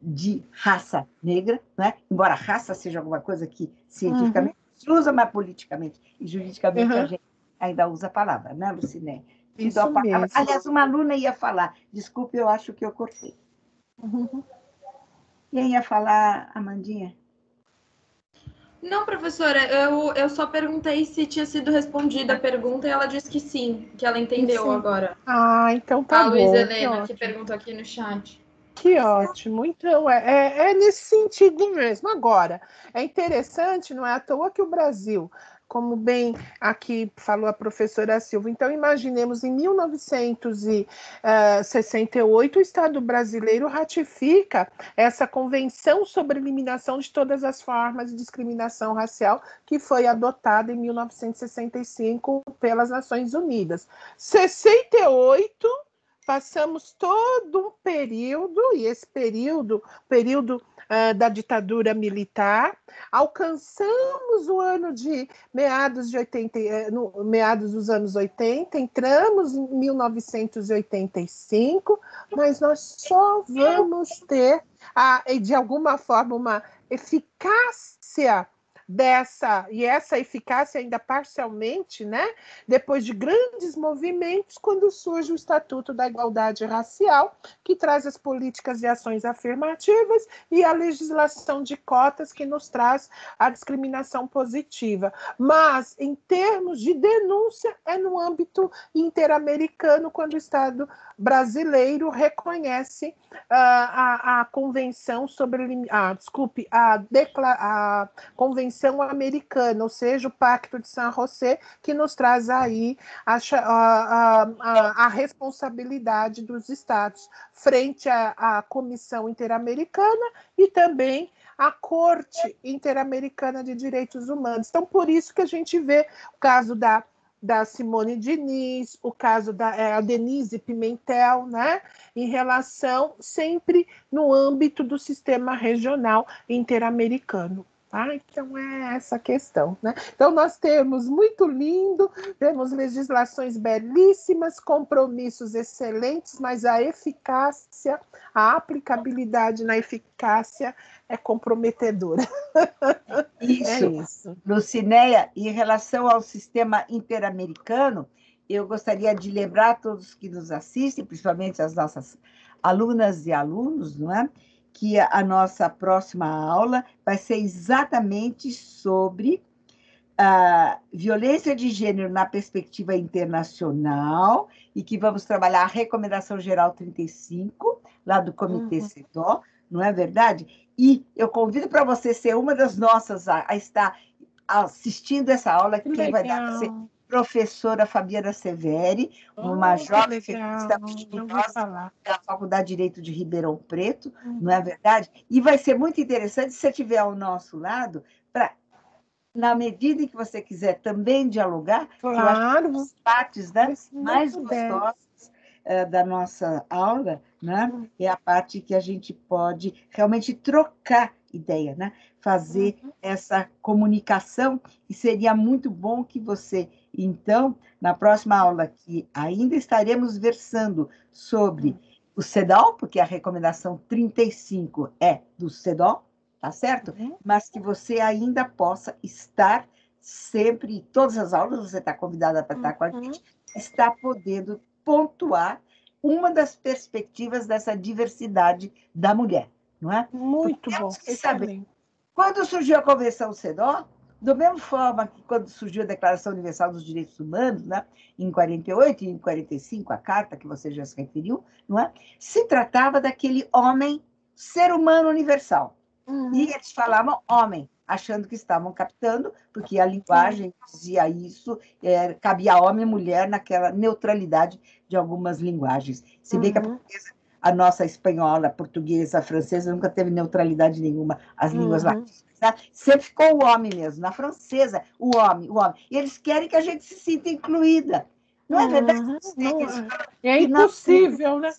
de raça negra, né? Embora raça seja alguma coisa que cientificamente se usa, mas politicamente e juridicamente a gente ainda usa a palavra, né, Luciné? Te dou a palavra. Aliás, uma aluna ia falar, desculpe, eu acho que eu cortei. Quem ia falar, Amandinha? Não, professora, eu só perguntei se tinha sido respondida a pergunta e ela disse que sim, que ela entendeu agora. Então tá bom. A Luísa Helena, que perguntou aqui no chat. Que ótimo. Então, é nesse sentido mesmo. Agora, é interessante, não é à toa que o Brasil, como bem aqui falou a professora Silva, então imaginemos em 1968 o Estado brasileiro ratifica essa Convenção sobre a Eliminação de Todas as Formas de Discriminação Racial, que foi adotada em 1965 pelas Nações Unidas. 68 passamos todo um período, e esse período da ditadura militar, alcançamos o ano de meados dos anos 80, entramos em 1985, mas nós só vamos ter, de alguma forma, uma eficácia e essa eficácia ainda parcialmente, né? Depois de grandes movimentos, quando surge o Estatuto da Igualdade Racial, que traz as políticas e ações afirmativas, e a legislação de cotas, que nos traz a discriminação positiva. Mas, em termos de denúncia, é no âmbito interamericano, quando o Estado brasileiro reconhece a Convenção sobre a Convenção Americana, ou seja, o Pacto de San José, que nos traz aí a responsabilidade dos Estados frente à Comissão Interamericana e também à Corte Interamericana de Direitos Humanos. Então, por isso que a gente vê o caso da Simone Diniz, o caso da Denise Pimentel, né, em relação sempre no âmbito do sistema regional interamericano. Então, é essa questão, né? Então, nós temos muito lindo, temos legislações belíssimas, compromissos excelentes, mas a eficácia, a aplicabilidade na eficácia é comprometedora. Isso. É isso. Lucinéia, em relação ao sistema interamericano, eu gostaria de lembrar a todos que nos assistem, principalmente as nossas alunas e alunos, não é? Que a nossa próxima aula vai ser exatamente sobre a violência de gênero na perspectiva internacional e que vamos trabalhar a Recomendação Geral 35, lá do Comitê CEDAW, não é verdade? E eu convido para você ser uma das nossas a estar assistindo essa aula, que quem vai dar vai ser professora Fabiana Severi, uma jovem feminista estudiosa da Faculdade de Direito de Ribeirão Preto, não é verdade? E vai ser muito interessante, se você estiver ao nosso lado, para, na medida em que você quiser também dialogar, claro, que eu acho que as partes, né, mais gostosas da nossa aula, né, é a parte que a gente pode realmente trocar ideia, né? Fazer essa comunicação, e seria muito bom que você, então, na próxima aula, que ainda estaremos versando sobre o CEDAW, porque a recomendação 35 é do CEDAW, tá certo? Mas que você ainda possa estar sempre, em todas as aulas, você está convidada para estar com a gente, está podendo pontuar uma das perspectivas dessa diversidade da mulher, não é? Muito bom, saber. Quando surgiu a Convenção CEDAW, da mesma forma que quando surgiu a Declaração Universal dos Direitos Humanos, né, em 48 e em 45, a carta que você já se referiu, não é? Se tratava daquele homem, ser humano universal. E eles falavam homem. achando que estavam captando, porque a linguagem dizia isso, cabia homem e mulher naquela neutralidade de algumas linguagens. Se bem que a nossa espanhola, a portuguesa, a francesa nunca teve neutralidade nenhuma, as línguas latinas. Né? Sempre ficou o homem mesmo. Na francesa, o homem. E eles querem que a gente se sinta incluída. Não é verdade? É impossível, né?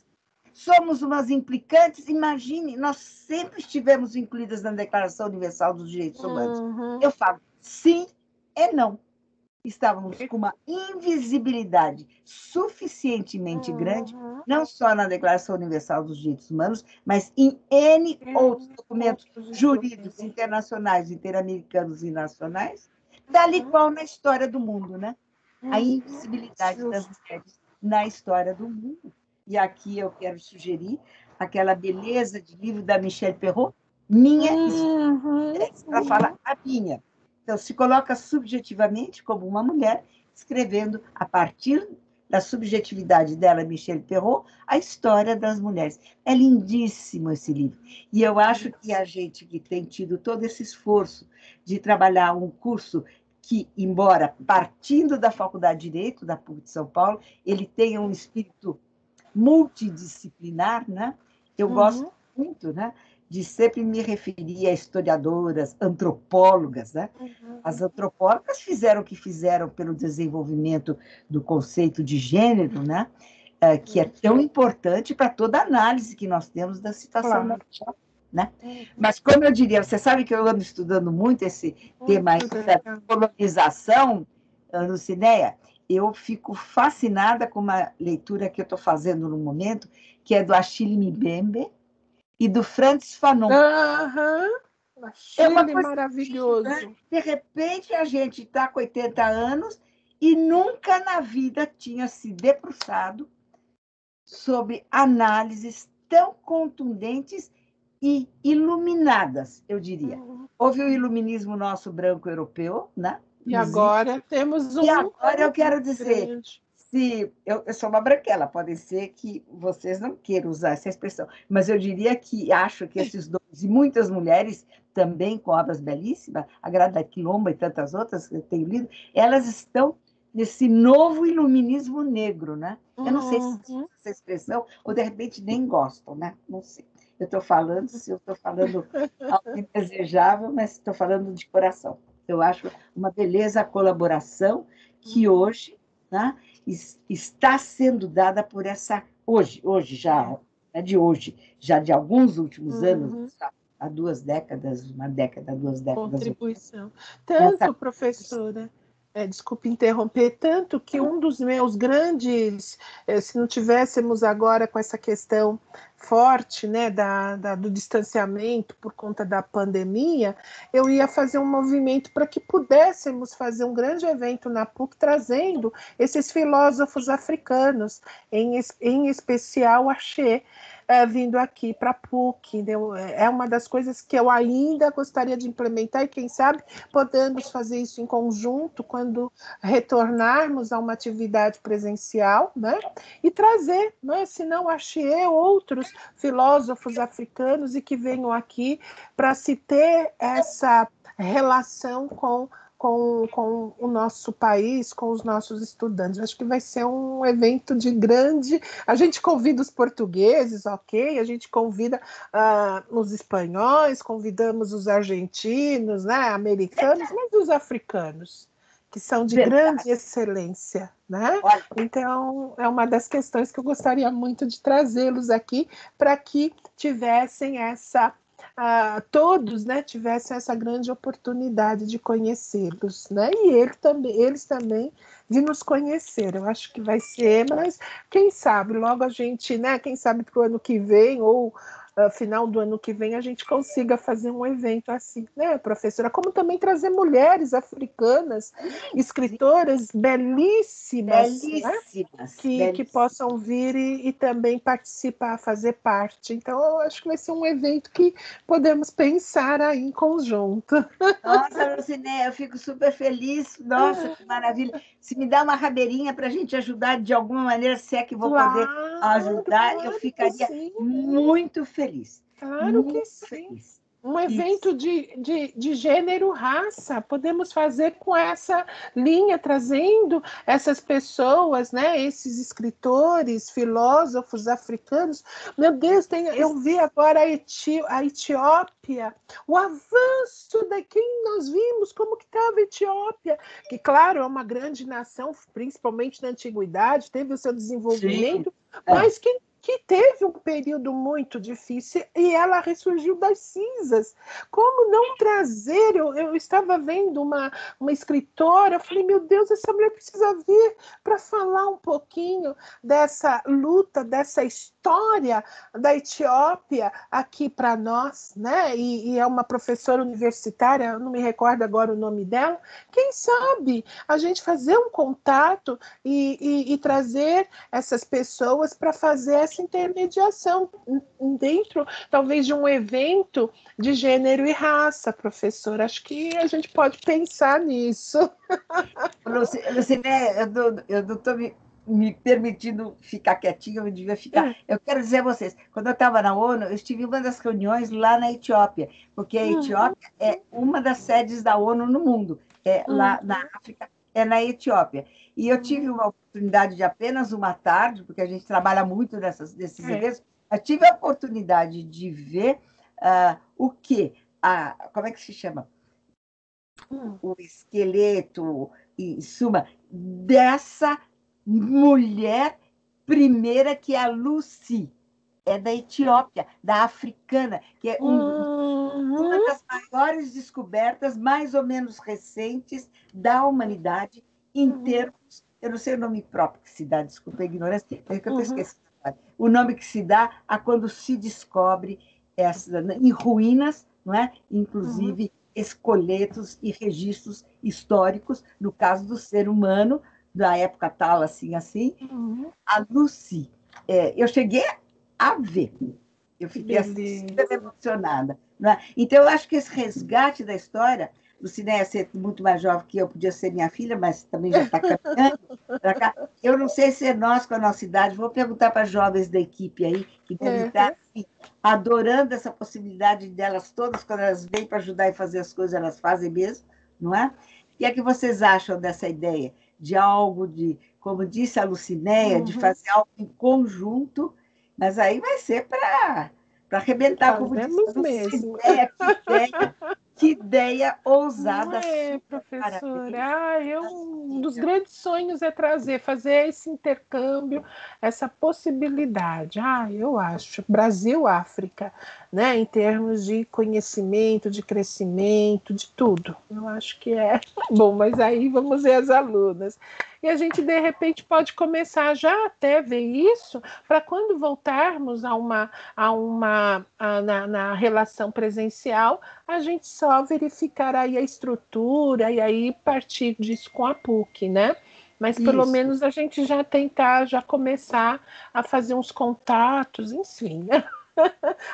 Somos umas implicantes. Imagine, nós sempre estivemos incluídas na Declaração Universal dos Direitos Humanos. Eu falo sim e não. Estávamos com uma invisibilidade suficientemente grande, não só na Declaração Universal dos Direitos Humanos, mas em N outros documentos jurídicos internacionais, interamericanos e nacionais, tal qual na história do mundo, né? A invisibilidade das mulheres na história do mundo. E aqui eu quero sugerir aquela beleza de livro da Michelle Perrault, Minha História. Ela fala a minha. Então, se coloca subjetivamente como uma mulher, escrevendo, a partir da subjetividade dela, Michelle Perrault, a história das mulheres. É lindíssimo esse livro. E eu acho que a gente que tem tido todo esse esforço de trabalhar um curso que, embora partindo da Faculdade de Direito da PUC de São Paulo, ele tenha um espírito multidisciplinar, né? Eu gosto muito, né, de sempre me referir a historiadoras, antropólogas, né? As antropólogas fizeram o que fizeram pelo desenvolvimento do conceito de gênero, né? Que é tão importante para toda a análise que nós temos da situação da mulher, né? Mas, como eu diria, você sabe que eu ando estudando muito esse tema da colonização, Lucinéia, eu fico fascinada com uma leitura que eu estou fazendo no momento, que é do Achille Mbembe e do Frantz Fanon. Achille maravilhoso. Né? De repente, a gente está com 80 anos e nunca na vida tinha se debruçado sobre análises tão contundentes e iluminadas, eu diria. Houve o iluminismo nosso branco europeu, né? E agora temos um... E agora eu quero dizer, se eu sou uma branquela, pode ser que vocês não queiram usar essa expressão, mas eu diria que acho que esses dois, e muitas mulheres também com obras belíssimas, a Grada Quilomba e tantas outras que eu tenho lido, elas estão nesse novo iluminismo negro, né? Eu não sei se essa expressão, ou de repente nem gostam, né? Não sei. Eu estou falando, se eu estou falando algo indesejável, mas estou falando de coração. Eu acho uma beleza a colaboração que hoje, né, está sendo dada por essa... Hoje já, é de hoje, já de alguns últimos anos, há 2 décadas, 2 décadas. Contribuição. Tanto, professora... desculpe interromper, tanto que um dos meus grandes, se não tivéssemos agora com essa questão forte, né, do distanciamento por conta da pandemia, eu ia fazer um movimento para que pudéssemos fazer um grande evento na PUC, trazendo esses filósofos africanos, em especial Axé, vindo aqui para a PUC. Entendeu? É uma das coisas que eu ainda gostaria de implementar e, quem sabe, podemos fazer isso em conjunto quando retornarmos a uma atividade presencial, né? E trazer, né, se não Axé, outros filósofos africanos e que venham aqui para se ter essa relação com o nosso país, com os nossos estudantes. Acho que vai ser um evento de grande... A gente convida os portugueses, ok? A gente convida os espanhóis, convidamos os argentinos, né, americanos, mas os africanos, que são de grande excelência, né? Então, é uma das questões que eu gostaria muito de trazê-los aqui para que tivessem essa... todos, né, tivessem essa grande oportunidade de conhecê-los, né? E eles também de nos conhecer. Eu acho que vai ser, mas quem sabe, logo a gente, né, quem sabe para o ano que vem, ou final do ano que vem, a gente consiga fazer um evento assim, né, professora? Como também trazer mulheres africanas, escritoras belíssimas, né? Que possam vir e também participar, fazer parte. Então, eu acho que vai ser um evento que podemos pensar aí em conjunto. Nossa, Lucinéia, eu fico super feliz. Nossa, que maravilha. Se me dá uma rabeirinha para a gente ajudar de alguma maneira, se é que vou poder ajudar, eu ficaria muito feliz. Claro que sim. Feliz. Um evento de gênero, raça. Podemos fazer com essa linha, trazendo essas pessoas, né? Esses escritores, filósofos africanos. Meu Deus, eu vi agora a Etiópia, o avanço de quem nós vimos, como que estava a Etiópia, que, claro, é uma grande nação, principalmente na antiguidade, teve o seu desenvolvimento, mas que teve um período muito difícil e ela ressurgiu das cinzas. Como não trazer? Eu estava vendo uma escritora, eu falei, meu Deus, essa mulher precisa vir para falar um pouquinho dessa luta, dessa história da Etiópia aqui para nós, né? E é uma professora universitária, eu não me recordo agora o nome dela. Quem sabe a gente fazer um contato e trazer essas pessoas para fazer essa intermediação dentro, talvez, de um evento de gênero e raça, professor. Acho que a gente pode pensar nisso. Luciné, eu não estou me permitindo ficar quietinha, eu devia ficar. Eu quero dizer a vocês, quando eu estava na ONU, eu estive em uma das reuniões lá na Etiópia, porque a Etiópia é uma das sedes da ONU no mundo. Lá na África, é na Etiópia. E eu tive uma oportunidade de apenas uma tarde, porque a gente trabalha muito nesses eventos, eu tive a oportunidade de ver o quê? Como é que se chama? O esqueleto, em suma, dessa mulher primeira, que é a Lucy, é da Etiópia, da africana, que é uma das maiores descobertas, mais ou menos recentes, da humanidade, em termos, eu não sei o nome próprio que se dá, desculpa a ignorância, mas que eu estou esquecendo. O nome que se dá a quando se descobre em ruínas, não é? Inclusive esqueletos e registros históricos, no caso do ser humano, da época tal, assim, a Lucy. Eu cheguei a ver, eu fiquei assim, super emocionada. Não é? Então, eu acho que esse resgate da história, Luciné é ser muito mais jovem que eu, podia ser minha filha, mas também já está caminhando para cá. Eu não sei se é nós com a nossa idade, vou perguntar para jovens da equipe aí, que devem estar assim, adorando essa possibilidade delas todas, quando elas vêm para ajudar e fazer as coisas, elas fazem mesmo, não é? O que é que vocês acham dessa ideia de algo como disse a Lucinéia, de fazer algo em conjunto, mas aí vai ser para arrebentar, como disse a Lucinéia, que ideia ousada. Não é, professora? Um dos grandes sonhos é fazer esse intercâmbio, essa possibilidade. Eu acho. Brasil-África, né? Em termos de conhecimento, de crescimento, de tudo. Eu acho que é bom, mas aí vamos ver as alunas. E a gente, de repente, pode começar já até ver isso, para quando voltarmos na relação presencial, a gente só verificar aí a estrutura e aí partir disso com a PUC, né? Mas pelo menos a gente já começar a fazer uns contatos, enfim,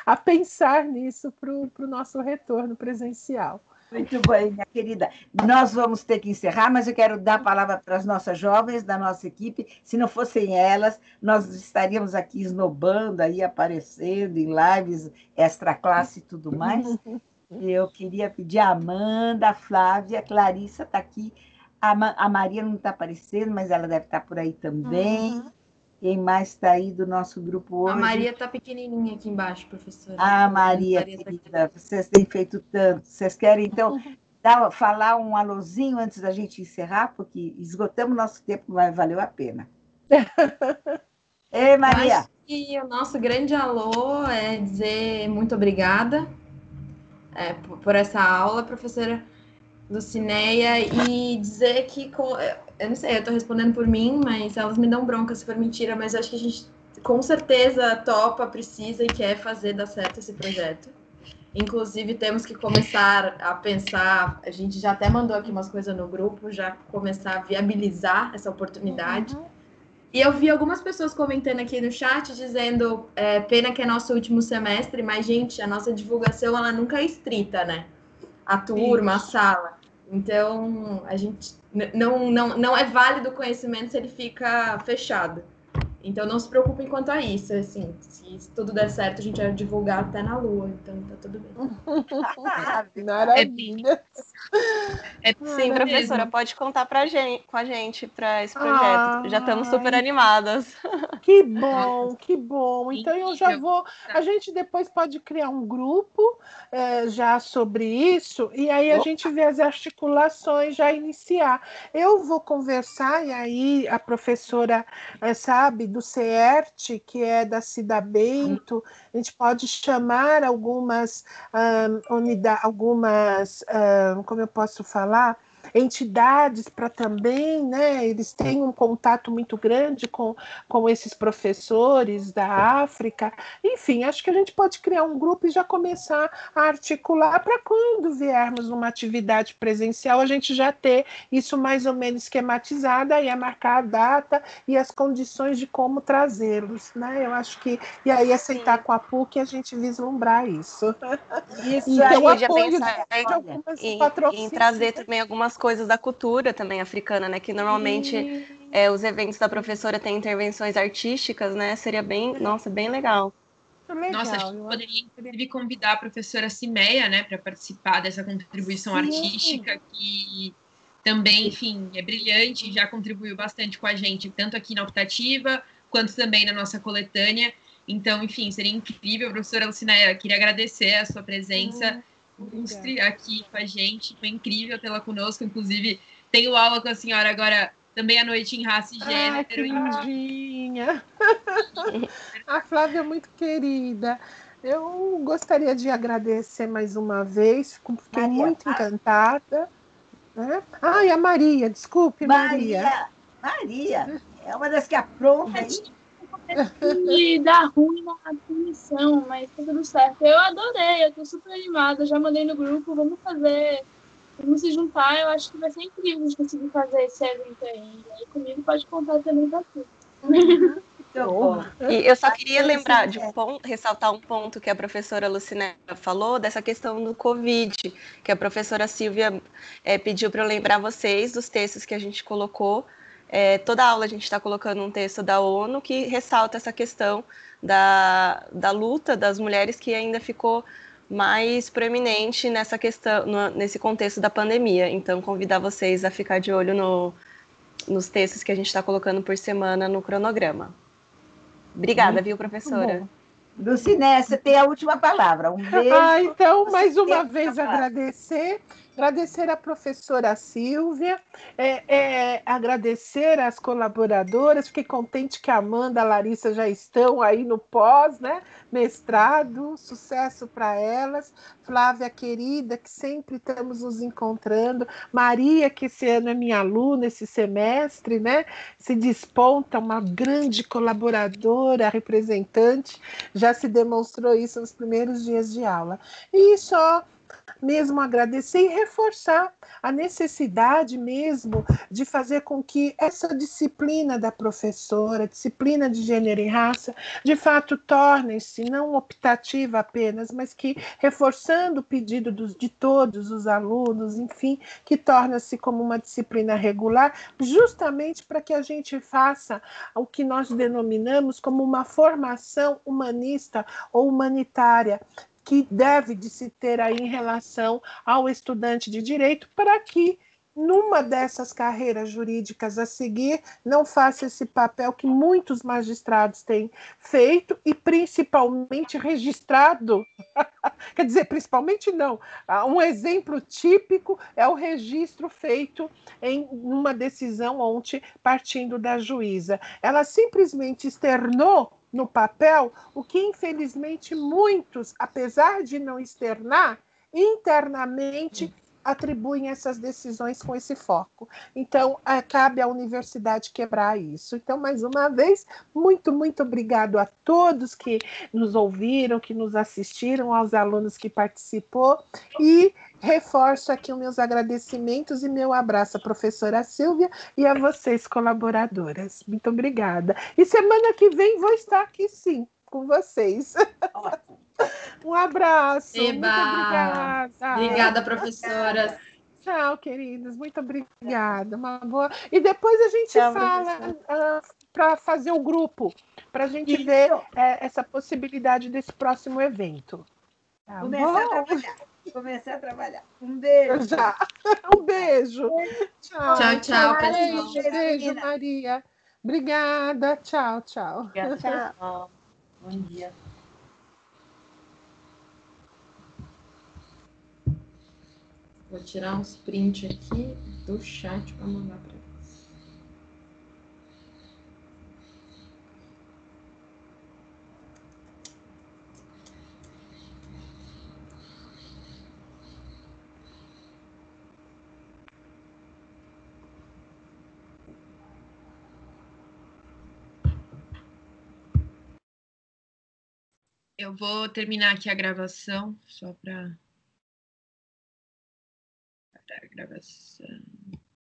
a pensar nisso para o nosso retorno presencial. Muito bem, minha querida. Nós vamos ter que encerrar, mas eu quero dar a palavra para as nossas jovens da nossa equipe. Se não fossem elas, nós estaríamos aqui esnobando, aí, aparecendo em lives, extra classe e tudo mais. Eu queria pedir a Amanda, a Flávia, a Clarissa está aqui. A Maria não está aparecendo, mas ela deve estar por aí também. Quem mais está aí do nosso grupo hoje? A Maria está pequenininha aqui embaixo, professora. Maria querida, vocês têm feito tanto. Vocês querem, então, falar um alôzinho antes da gente encerrar? Porque esgotamos nosso tempo, mas valeu a pena. Ei, Maria! Acho que o nosso grande alô é dizer muito obrigada por essa aula, professora Lucinéia, e dizer que, eu não sei, eu estou respondendo por mim, mas elas me dão bronca se for mentira, mas acho que a gente com certeza topa, precisa e quer fazer dar certo esse projeto. Inclusive, temos que começar a pensar, a gente já até mandou aqui umas coisas no grupo, já começar a viabilizar essa oportunidade. E eu vi algumas pessoas comentando aqui no chat, dizendo, pena que é nosso último semestre, mas, gente, a nossa divulgação, ela nunca é estrita, né? A turma, a sala. Então, a gente não é válido o conhecimento se ele fica fechado. Então não se preocupem quanto a isso, assim, se tudo der certo, a gente vai divulgar até na Lua, então tá tudo bem. Maravilha. Sim, professora, pode contar com a gente para esse projeto. Já estamos super animadas. Que bom, que bom. Então eu já vou. A gente depois pode criar um grupo já sobre isso, e aí a gente vê as articulações já iniciar. Eu vou conversar, e aí a professora sabe do CERT, que é da Cida Bento, a gente pode chamar algumas unidades, como eu posso falar? Entidades para também, né? Eles têm um contato muito grande com esses professores da África. Enfim, acho que a gente pode criar um grupo e já começar a articular para quando viermos numa atividade presencial, a gente já ter isso mais ou menos esquematizado e marcar a data e as condições de como trazê-los, né? Eu acho que, e aí aceitar com a PUC a gente vislumbrar isso. Isso e aí, podia pensar em trazer também algumas coisas da cultura também africana, né? Que normalmente os eventos da professora têm intervenções artísticas, né? Seria bem legal. Nossa, a gente poderia inclusive convidar a professora Cimeia, né, para participar dessa contribuição artística, que também, enfim, é brilhante, já contribuiu bastante com a gente, tanto aqui na optativa, quanto também na nossa coletânea. Então, enfim, seria incrível. Professora Lucinéia, queria agradecer a sua presença ilustre aqui com a gente. Foi incrível tê-la conosco. Inclusive, tenho aula com a senhora agora também à noite em raça e gênero. Que lindinha! A Flávia é muito querida. Eu gostaria de agradecer mais uma vez. Fiquei muito encantada. Né? E a Maria, desculpe, Maria. Maria, é uma das que apronta aí. E dá ruim na comissão, mas tá tudo certo. Eu adorei, eu tô super animada, já mandei no grupo, vamos se juntar, eu acho que vai ser incrível a gente conseguir fazer esse evento aí. E aí comigo pode contar também pra tudo. E eu só queria lembrar ressaltar um ponto que a professora Lucinéia falou, dessa questão do Covid, que a professora Silvia pediu para eu lembrar vocês dos textos que a gente colocou. Toda aula a gente está colocando um texto da ONU que ressalta essa questão da luta das mulheres, que ainda ficou mais proeminente nessa questão, nesse contexto da pandemia. Então, convidar vocês a ficar de olho nos textos que a gente está colocando por semana no cronograma. Obrigada, viu, professora? Lucinéia, você tem a última palavra. Um beijo. Então, mais uma vez, agradecer a professora Silvia, agradecer às colaboradoras. Fiquei contente que a Amanda e a Larissa já estão aí no pós, né? Mestrado, sucesso para elas. Flávia, querida, que sempre estamos nos encontrando. Maria, que esse ano é minha aluna, esse semestre, né? Se desponta, uma grande colaboradora, representante, já se demonstrou isso nos primeiros dias de aula. E só mesmo agradecer e reforçar a necessidade mesmo de fazer com que essa disciplina da professora, disciplina de gênero e raça, de fato torne-se não optativa apenas, mas que, reforçando o pedido de todos os alunos, enfim, que torna-se como uma disciplina regular, justamente para que a gente faça o que nós denominamos como uma formação humanista ou humanitária, que deve de se ter aí em relação ao estudante de direito, para que, numa dessas carreiras jurídicas a seguir, não faça esse papel que muitos magistrados têm feito e principalmente registrado. Quer dizer, principalmente não. Um exemplo típico é o registro feito em uma decisão ontem, partindo da juíza. Ela simplesmente externou no papel o que, infelizmente, muitos, apesar de não externar, internamente atribuem essas decisões com esse foco. Então, cabe à universidade quebrar isso. Então, mais uma vez, muito, muito obrigado a todos que nos ouviram, que nos assistiram, aos alunos que participou, e reforço aqui os meus agradecimentos e meu abraço à professora Silvia e a vocês, colaboradoras. Muito obrigada. E semana que vem vou estar aqui, sim, com vocês. Um abraço. Eba! Muito obrigada. Obrigada, professora. Tchau, queridos. Muito obrigada. Uma boa. E depois a gente fala para fazer o grupo, para a gente ver essa possibilidade desse próximo evento. Tá Começar a trabalhar. Um beijo. Já. Um beijo. Tchau, pessoal. Beijo, Maria. Obrigada. Tchau. Tchau. Bom dia. Vou tirar uns prints aqui do chat para mandar para eles. Eu vou terminar aqui a gravação, só para a gravação.